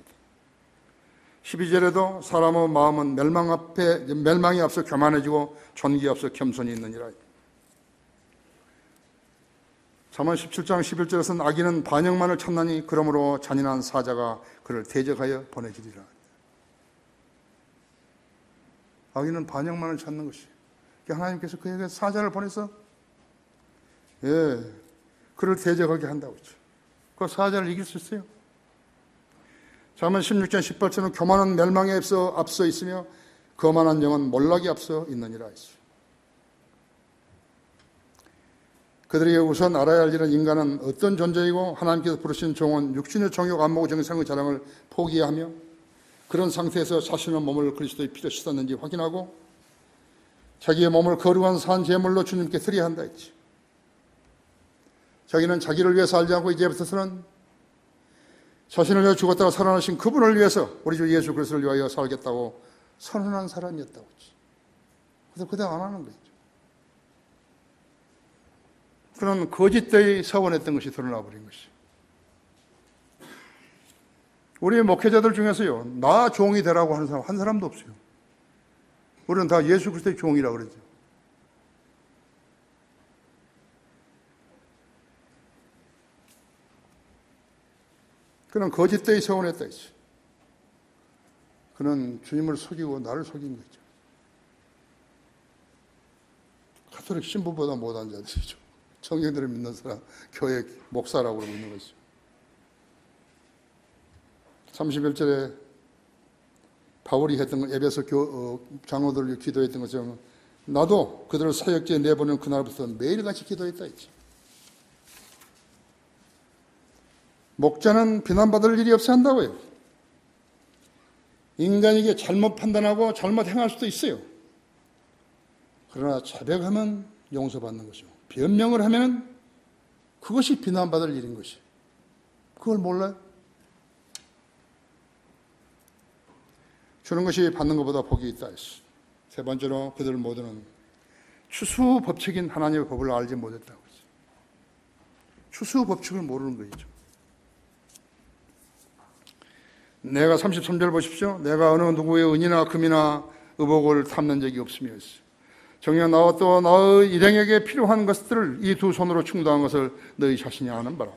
12절에도 사람의 마음은 멸망이 앞서 교만해지고 존귀 앞서 겸손이 있느니라. 잠언 17장 11절에서는 악인은 반역만을 찾나니 그러므로 잔인한 사자가 그를 대적하여 보내주리라. 악인은 반역만을 찾는 것이. 하나님께서 그에게 사자를 보내서 그를 대적하게 한다고 했죠. 그 사자를 이길 수 있어요? 잠언 16장 18절은 교만은 멸망에 앞서 있으며 거만한 영은 몰락에 앞서 있느니라 했어요. 그들에게 우선 알아야 할 일은 인간은 어떤 존재이고 하나님께서 부르신 종은 육신의 정욕, 안목, 정상의 자랑을 포기하며 그런 상태에서 자신의 몸을 그리스도의 피로 씻었는지 확인하고 자기의 몸을 거룩한 산 제물로 주님께 드려야 한다 했지. 자기는 자기를 위해 살지 않고 이제부터는 자신을 위해 죽었다가 살아나신 그분을 위해서 우리 주 예수 그리스도를 위하여 살겠다고 선언한 사람이었다고 했지. 그래서 그대로 안 하는 거죠. 그런 거짓되이 서원했던 것이 드러나 버린 것이. 우리 목회자들 중에서요, 나 종이 되라고 하는 사람 한 사람도 없어요. 우리는 다 예수 그리스도의 종이라 그러죠. 그는 거짓되이 서원했다 했지. 그는 주님을 속이고 나를 속인 거죠. 가톨릭 신부보다 못한 자들이죠. 성경들을 믿는 사람, 교회 목사라고 그러고 있는 것이죠. 31절에 바울이 했던 것, 에베소 장로들 기도했던 것처럼 나도 그들을 사역지에 내보낸 그날부터 매일같이 기도했다 했지. 목자는 비난받을 일이 없어야 한다고요. 인간에게 잘못 판단하고 잘못 행할 수도 있어요. 그러나 자백하면 용서받는 것이고 변명을 하면 그것이 비난받을 일인 것이. 그걸 몰라요? 주는 것이 받는 것보다 복이 있다 했어. 세 번째로 그들 모두는 추수 법칙인 하나님의 법을 알지 못했다고 했어. 추수 법칙을 모르는 거죠. 내가 33절 보십시오. 내가 어느 누구의 은이나 금이나 의복을 탐는 적이 없으며 했어. 정녕 나와 또 나의 일행에게 필요한 것들을 이 두 손으로 충당한 것을 너희 자신이 아는 바라.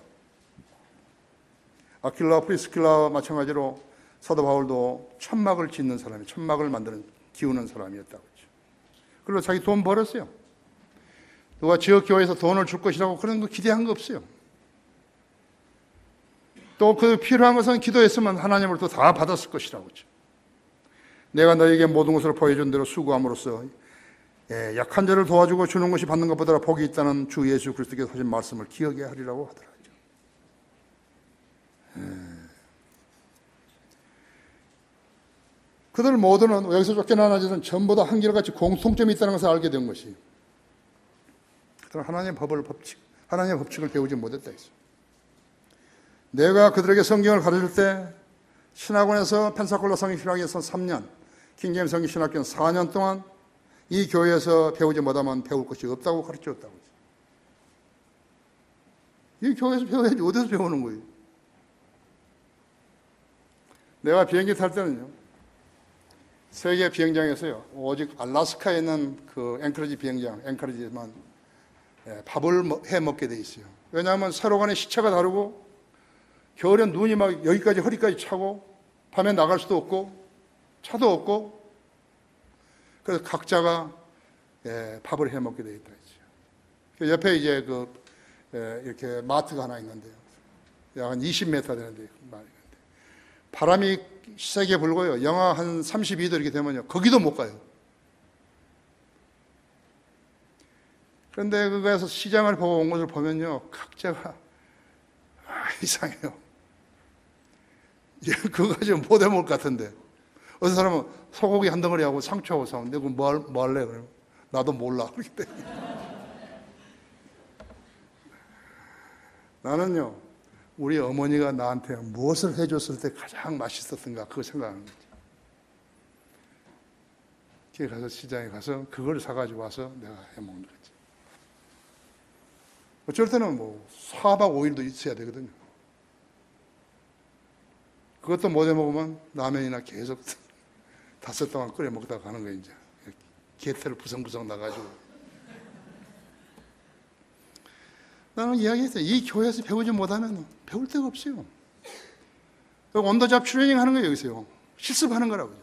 아킬라 프리스킬라와 마찬가지로 사도 바울도 천막을 짓는 사람이, 천막을 기우는 사람이었다고 했죠. 그리고 자기 돈 벌었어요. 누가 지역교회에서 돈을 줄 것이라고 그런 거 기대한 거 없어요. 또 그 필요한 것은 기도했으면 하나님으로부터 다 받았을 것이라고 했죠. 내가 너에게 모든 것을 보여준 대로 수고함으로써 약한 자를 도와주고 주는 것이 받는 것보다 복이 있다는 주 예수 그리스도께서 하신 말씀을 기억해 하리라고 하더라고요. 그들 모두는 여기서 쫓겨나는 자들은 전부 다 한결같이 공통점이 있다는 것을 알게 된 것이, 그들은 하나님의 법칙을 배우지 못했다 했어요. 내가 그들에게 성경을 가르칠 때 신학원에서 펜사콜라 성경신학에서 3년, 킹제임스 성경신학교는 4년 동안 이 교회에서 배우지 못하면 배울 것이 없다고 가르쳤다고 했어요. 이 교회에서 배워야지 어디서 배우는 거예요? 내가 비행기 탈 때는요, 세계 비행장에서요, 오직 알래스카에 있는 그 앵커리지 비행장, 앵커리지만 밥을 해 먹게 돼 있어요. 왜냐하면 서로 간의 시차가 다르고 겨울엔 눈이 막 여기까지 허리까지 차고 밤에 나갈 수도 없고 차도 없고, 그래서 각자가 밥을 해 먹게 돼 있다 했죠. 옆에 이제 이렇게 마트가 하나 있는데요, 약 한 20m 되는데 바람이 세게 불고요, 영하 한 32도 이렇게 되면요, 거기도 못 가요. 그런데 그거에서 시장을 보고 온 것을 보면요, 각자가 이상해요. 그거 가지고 못 해먹을 것 같은데, 어떤 사람은 소고기 한 덩어리하고 상추하고 사오는데 그거 뭐 할래? 그러면 나도 몰라. 나는요, 우리 어머니가 나한테 무엇을 해줬을 때 가장 맛있었던가 그거 생각하는 거지. 길에 가서 시장에 가서 그걸 사가지고 와서 내가 해먹는 거지. 어쩔 때는 뭐 4박 5일도 있어야 되거든요. 그것도 못 해먹으면 라면이나 계속 닷새 동안 끓여 먹다가 가는 거예요. 이제 게태를 부성부성 나가지고. 나는 이야기했어요. 이 교회에서 배우지 못하면 배울 데가 없어요. 온도잡 트레이닝 하는 거예요. 여기서요, 실습하는 거라고요.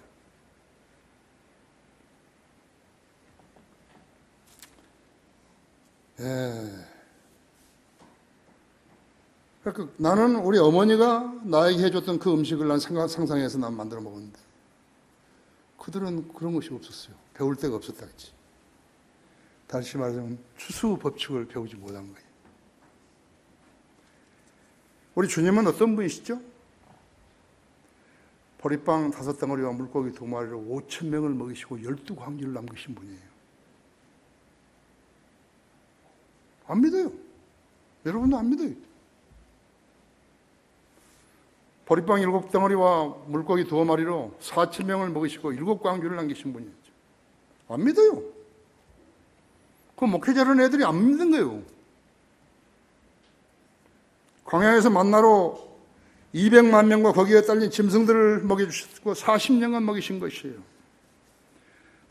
그러니까 나는 우리 어머니가 나에게 해줬던 그 음식을 난 상상해서 난 만들어 먹었는데 그들은 그런 것이 없었어요. 배울 데가 없었다 했지. 다시 말하자면 추수 법칙을 배우지 못한 거예요. 우리 주님은 어떤 분이시죠? 보리빵 5덩어리와 물고기 2마리로 5,000명을 먹이시고 12광주를 남기신 분이에요. 안 믿어요. 여러분도 안 믿어요. 보리빵 7덩어리와 물고기 2마리로 4,000명을 먹이시고 7광주를 남기신 분이죠. 안 믿어요. 그 목회자라는 애들이 안 믿는 거예요. 광야에서 만나로 200만 명과 거기에 딸린 짐승들을 먹여주셨고 40년간 먹이신 것이에요.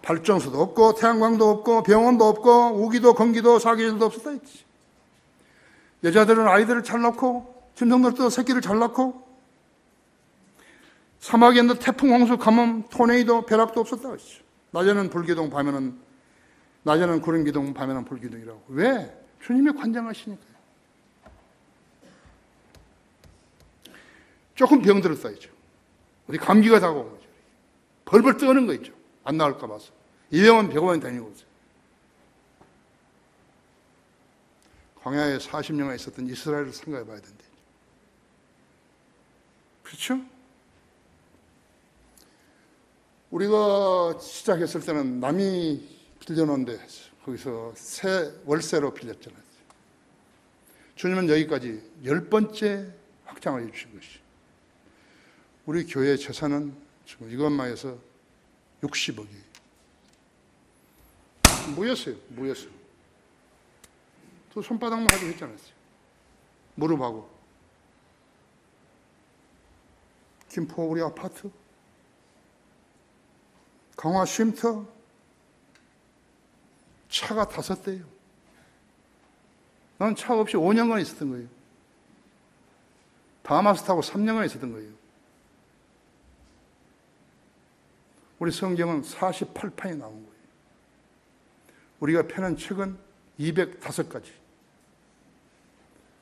발전소도 없고 태양광도 없고 병원도 없고 우기도 건기도 사계절도 없었다 했지. 여자들은 아이들을 잘 낳고 짐승들도 새끼를 잘 낳고 사막에 있는 태풍, 홍수, 가뭄, 토네이도, 벼락도 없었다 했지. 낮에는 불기둥, 낮에는 구름기둥, 밤에는 불기둥이라고. 왜? 주님이 관장하시니까요. 조금 병들었다 했죠. 어디 감기가 다가온 거죠. 벌벌 떠는 거 있죠. 안 나을까 봐서. 이 병은 병원에 다니고 있어요. 광야에 40년간 있었던 이스라엘을 생각해 봐야 된대. 그렇죠? 우리가 시작했을 때는 남이 빌려놓은데 거기서 월세로 빌렸잖아요. 주님은 여기까지 10번째 확장을 해주신 것이. 우리 교회 재산은 지금 이것만 해서 60억이에요. 뭐였어요? 또 손바닥만 하기로 했잖아요. 무릎하고. 김포 우리 아파트, 강화 쉼터, 차가 5대예요. 난 차 없이 5년간 있었던 거예요. 다마스 타고 3년간 있었던 거예요. 우리 성경은 48판이 나온 거예요. 우리가 펴는 책은 205가지.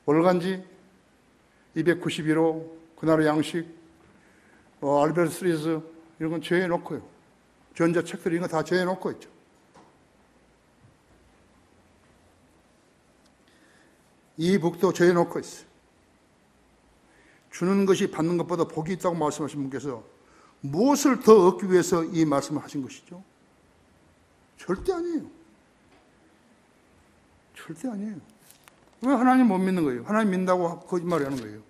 월간지 291호, 그날의 양식, 알베르 시리즈 이런 건 제해놓고요. 전자책들 이런 거 다 제해놓고 있죠. 이 북도 제해놓고 있어요. 주는 것이 받는 것보다 복이 있다고 말씀하신 분께서 무엇을 더 얻기 위해서 이 말씀을 하신 것이죠? 절대 아니에요. 절대 아니에요. 왜 하나님 못 믿는 거예요? 하나님 믿는다고 거짓말을 하는 거예요.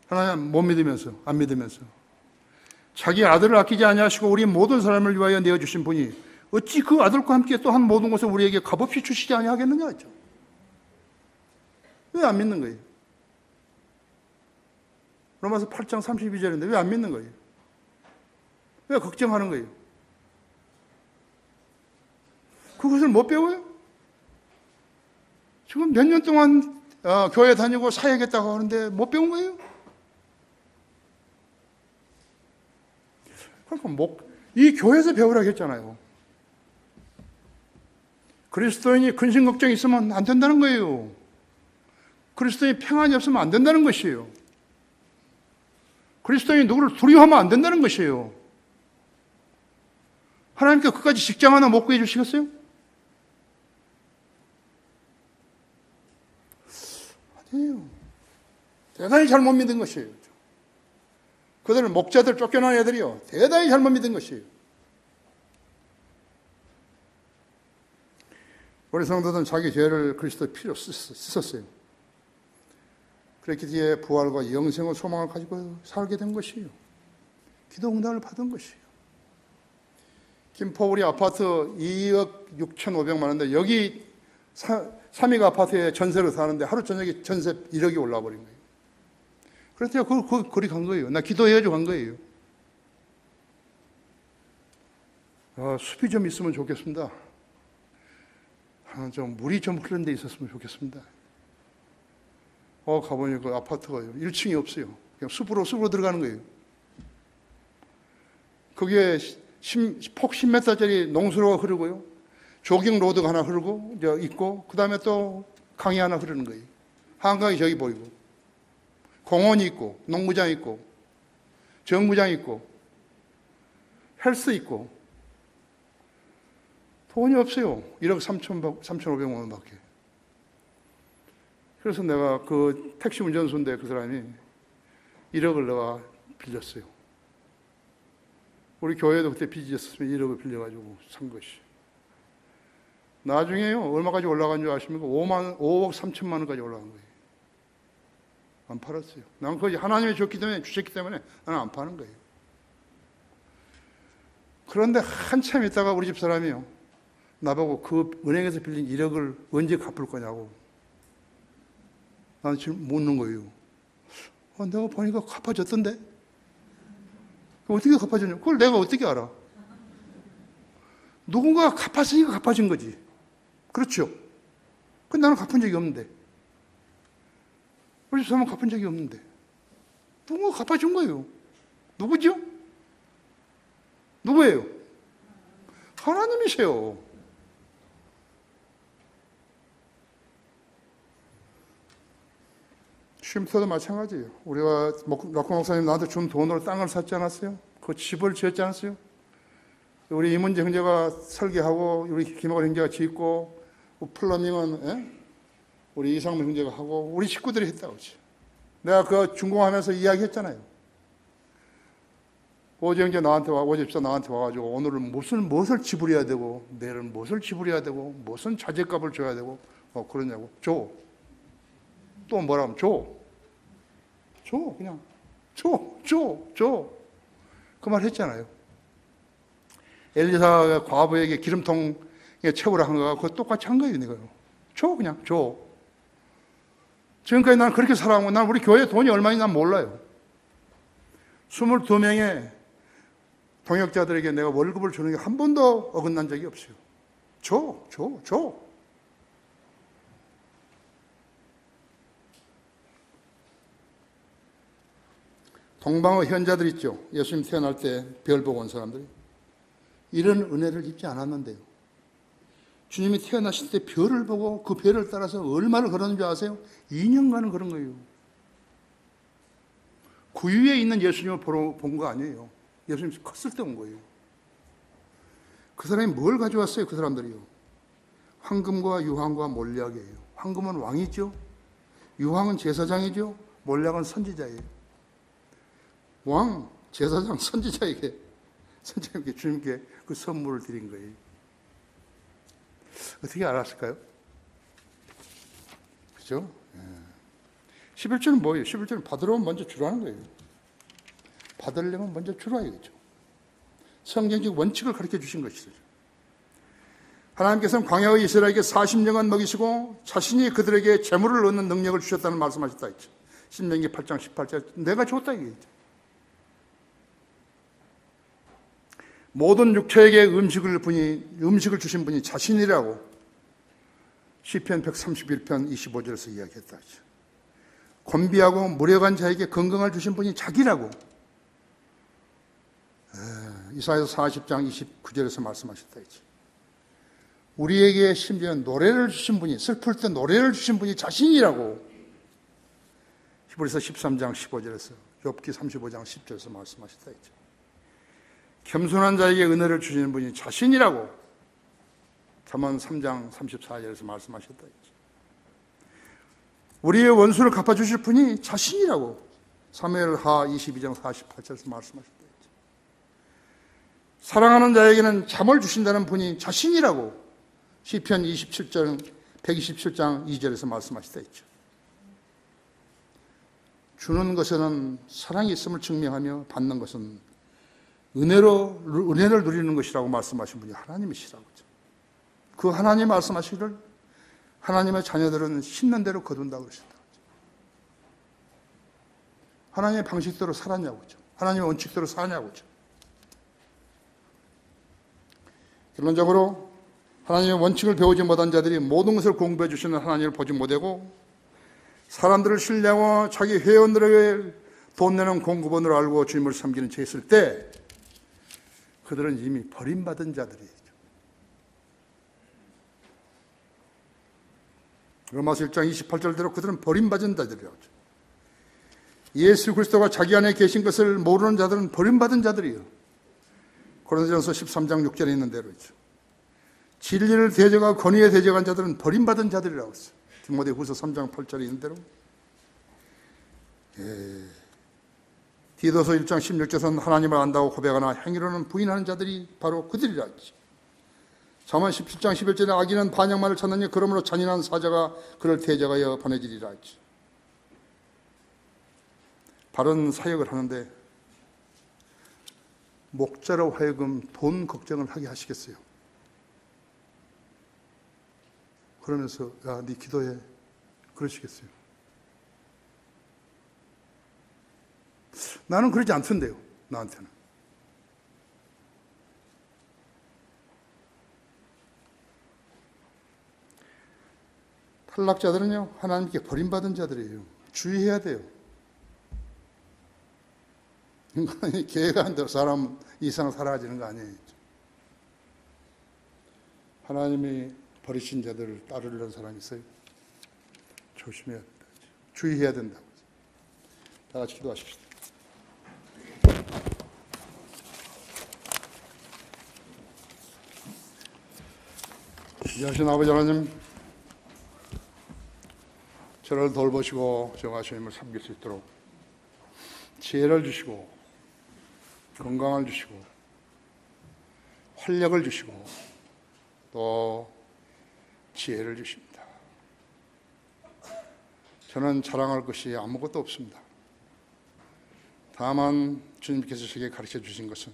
하나님 못 믿으면서, 안 믿으면서. 자기 아들을 아끼지 아니하시고 우리 모든 사람을 위하여 내어주신 분이 어찌 그 아들과 함께 또 한 모든 것을 우리에게 값없이 주시지 아니하겠느냐 했죠. 왜 안 믿는 거예요? 로마서 8장 32절인데 왜 안 믿는 거예요? 왜 걱정하는 거예요? 그것을 못 배워요? 지금 몇 년 동안 교회 다니고 사역했다고 하는데 못 배운 거예요? 그러니까 이 교회에서 배우라고 했잖아요. 그리스도인이 근심 걱정이 있으면 안 된다는 거예요. 그리스도인이 평안이 없으면 안 된다는 것이에요. 그리스도인이 누구를 두려워하면 안 된다는 것이에요. 하나님께 그까지 직장 하나 못 구해 주시겠어요? 아니에요. 대단히 잘못 믿은 것이에요. 그들은 목자들 쫓겨난 애들이요. 대단히 잘못 믿은 것이에요. 우리 성도들은 자기 죄를 그리스도의 피로 씻었어요. 그렇기 뒤에 부활과 영생의 소망을 가지고 살게 된 것이에요. 기도 응답을 받은 것이에요. 김포 우리 아파트 2억 6,500만 원인데 여기 3익 아파트에 전세로 사는데 하루 저녁에 전세 1억이 올라와 버린 거예요. 그래서 제가 거리 간 거예요. 나 기도해야죠 간 거예요. 숲이 좀 있으면 좋겠습니다. 좀 물이 좀 흐르는 데 있었으면 좋겠습니다. 가보니까 아파트가 1층이 없어요. 그냥 숲으로 들어가는 거예요. 거기에 폭 10m짜리 농수로가 흐르고요. 조깅 로드가 하나 흐르고 있고 그 다음에 또 강이 하나 흐르는 거예요. 한강이 저기 보이고, 공원이 있고, 농구장 있고, 정구장 있고, 헬스 있고, 돈이 없어요. 1억 3,500만 원밖에. 그래서 내가 그 택시 운전수인데 그 사람이 1억을 내가 빌렸어요. 우리 교회도 그때 빚이 있었으면 1억을 빌려가지고 산 것이. 나중에요, 얼마까지 올라간 줄 아십니까? 5억 3천만 원까지 올라간 거예요. 안 팔았어요. 난 그것이 하나님이 주셨기 때문에 나는 안 파는 거예요. 그런데 한참 있다가 우리 집 사람이요, 나보고 그 은행에서 빌린 1억을 언제 갚을 거냐고 나는 지금 묻는 거예요. 내가 보니까 갚아줬던데? 어떻게 갚아줬냐? 그걸 내가 어떻게 알아? 누군가가 갚았으니까 갚아준 거지. 그렇죠? 근데 나는 갚은 적이 없는데. 우리 집 사람은 갚은 적이 없는데. 누군가 갚아준 거예요. 누구죠? 누구예요? 하나님이세요. 쉼터도 마찬가지예요. 우리가 락공 목사님 나한테 준 돈으로 땅을 샀지 않았어요? 그 집을 지었지 않았어요? 우리 이문재 형제가 설계하고 우리 김학원 형제가 짓고 플러밍은 우리 이상문 형제가 하고 우리 식구들이 했다고 그러지. 내가 그 준공하면서 이야기했잖아요. 어제 형제 어제 집사 나한테 와가지고 오늘은 무엇을 지불해야 되고 내일은 무엇을 지불해야 되고 무슨 자재값을 줘야 되고 그러냐고. 줘. 또 뭐라 하면 줘. 그냥 줘. 그 말 했잖아요. 엘리사가 과부에게 기름통에 채우라 한 거가 그거 똑같이 한 거예요. 내가 그냥 줘. 지금까지 나는 그렇게 살아온 거. 난 우리 교회 돈이 얼마인지 난 몰라요. 22명의 동역자들에게 내가 월급을 주는 게 한 번도 어긋난 적이 없어요. 줘. 동방의 현자들 있죠. 예수님 태어날 때 별 보고 온 사람들이. 이런 은혜를 입지 않았는데요. 주님이 태어나실 때 별을 보고 그 별을 따라서 얼마를 걸었는 줄 아세요? 2년간은 그런 거예요. 구유에 있는 예수님을 보러 본 거 아니에요. 예수님이 컸을 때 온 거예요. 그 사람이 뭘 가져왔어요? 그 사람들이요. 황금과 유황과 몰약이에요. 황금은 왕이죠. 유황은 제사장이죠. 몰약은 선지자예요. 왕, 제사장, 선지자에게 주님께 그 선물을 드린 거예요. 어떻게 알았을까요? 그죠? 11조는 뭐예요? 11조는 받으려면 먼저 주라는 거예요. 받으려면 먼저 주라야겠죠. 성경적 원칙을 가르쳐 주신 것이죠. 하나님께서는 광야의 이스라엘에게 40년간 먹이시고 자신이 그들에게 재물을 얻는 능력을 주셨다는 말씀하셨다 했죠. 신명기 8장 18절 내가 줬다 이거죠. 모든 육체에게 음식을 주신 분이 자신이라고 시편 131편 25절에서 이야기했다 하죠. 곤비하고 무력한 자에게 건강을 주신 분이 자기라고 이사야서 40장 29절에서 말씀하셨다 했죠. 우리에게 심지어 노래를 주신 분이, 슬플 때 노래를 주신 분이 자신이라고 히브리서 13장 15절에서 욥기 35장 10절에서 말씀하셨다 했죠. 겸손한 자에게 은혜를 주시는 분이 자신이라고 잠언 3장 34절에서 말씀하셨다 했죠. 우리의 원수를 갚아주실 분이 자신이라고 사무엘하 22장 48절에서 말씀하셨다 했죠. 사랑하는 자에게는 잠을 주신다는 분이 자신이라고 시편 127장 2절에서 말씀하셨다 했죠. 주는 것에는 사랑이 있음을 증명하며 받는 것은 은혜를 누리는 것이라고 말씀하신 분이 하나님이시라고. 그 하나님 말씀하시기를 하나님의 자녀들은 심는 대로 거둔다고 그러셨다. 하나님의 방식대로 살았냐고죠. 하나님의 원칙대로 사냐고죠. 결론적으로 하나님의 원칙을 배우지 못한 자들이 모든 것을 공부해 주시는 하나님을 보지 못하고 사람들을 신뢰하고 자기 회원들에게 돈 내는 공급원으로 알고 주님을 섬기는 채 있을 때 그들은 이미 버림받은 자들이죠. 로마서 1장 28절대로 그들은 버림받은 자들이라고 하죠. 예수 그리스도가 자기 안에 계신 것을 모르는 자들은 버림받은 자들이에요. 고린도전서 13장 6절에 있는 대로죠. 진리를 대적하고 권위에 대적한 자들은 버림받은 자들이라고 했어요. 디모데후서 3장 8절에 있는 대로. 디도서 1장 16절에서는 하나님을 안다고 고백하나 행위로는 부인하는 자들이 바로 그들이라 했지. 잠언 17장 11절에 악인은 반역만을 찾느니 그러므로 잔인한 사자가 그를 대적하여 보내지리라 했지. 바른 사역을 하는데 목자로 하여금 돈 걱정을 하게 하시겠어요? 그러면서 야, 네 기도해 그러시겠어요? 나는 그러지 않던데요. 나한테는. 탈락자들은요, 하나님께 버림받은 자들이에요. 주의해야 돼요. 인간이 계획 안 대로 사람 이상 살아가지는 거 아니에요. 하나님이 버리신 자들을 따르려는 사람이 있어요. 조심해야 된다. 주의해야 된다고. 다 같이 기도하십시다. 귀하신 아버지 하나님, 저를 돌보시고 저가 주님을 섬길 수 있도록 지혜를 주시고 건강을 주시고 활력을 주시고 또 지혜를 주십니다. 저는 자랑할 것이 아무것도 없습니다. 다만 주님께서 제게 가르쳐 주신 것은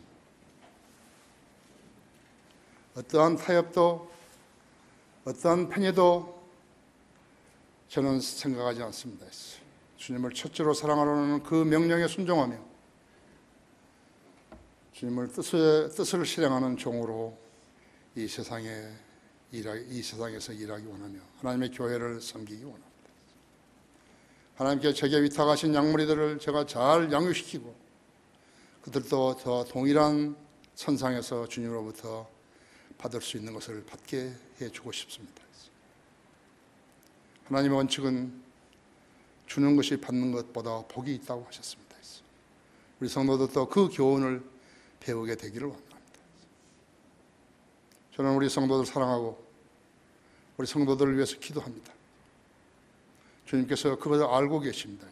어떠한 타협도 어떠한 편애도 저는 생각하지 않습니다. 주님을 첫째로 사랑하라는 그 명령에 순종하며 주님을 뜻을 실행하는 종으로 이 세상에서 일하기 원하며 하나님의 교회를 섬기기 원합니다. 하나님께 제게 위탁하신 양무리들을 제가 잘 양육시키고 그들도 더 동일한 선상에서 주님으로부터 받을 수 있는 것을 받게 해주고 싶습니다. 하나님의 원칙은 주는 것이 받는 것보다 복이 있다고 하셨습니다. 우리 성도들도 그 교훈을 배우게 되기를 원합니다. 저는 우리 성도들 사랑하고 우리 성도들을 위해서 기도합니다. 주님께서 그것을 알고 계십니다.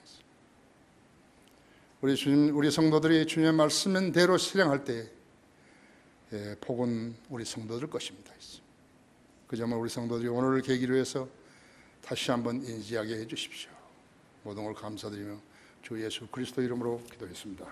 우리 성도들이 주님의 말씀대로 실행할 때 복은 우리 성도들 것입니다. 그 점을 우리 성도들이 오늘을 계기로 해서 다시 한번 인지하게 해주십시오. 모든 걸 감사드리며 주 예수 그리스도 이름으로 기도했습니다.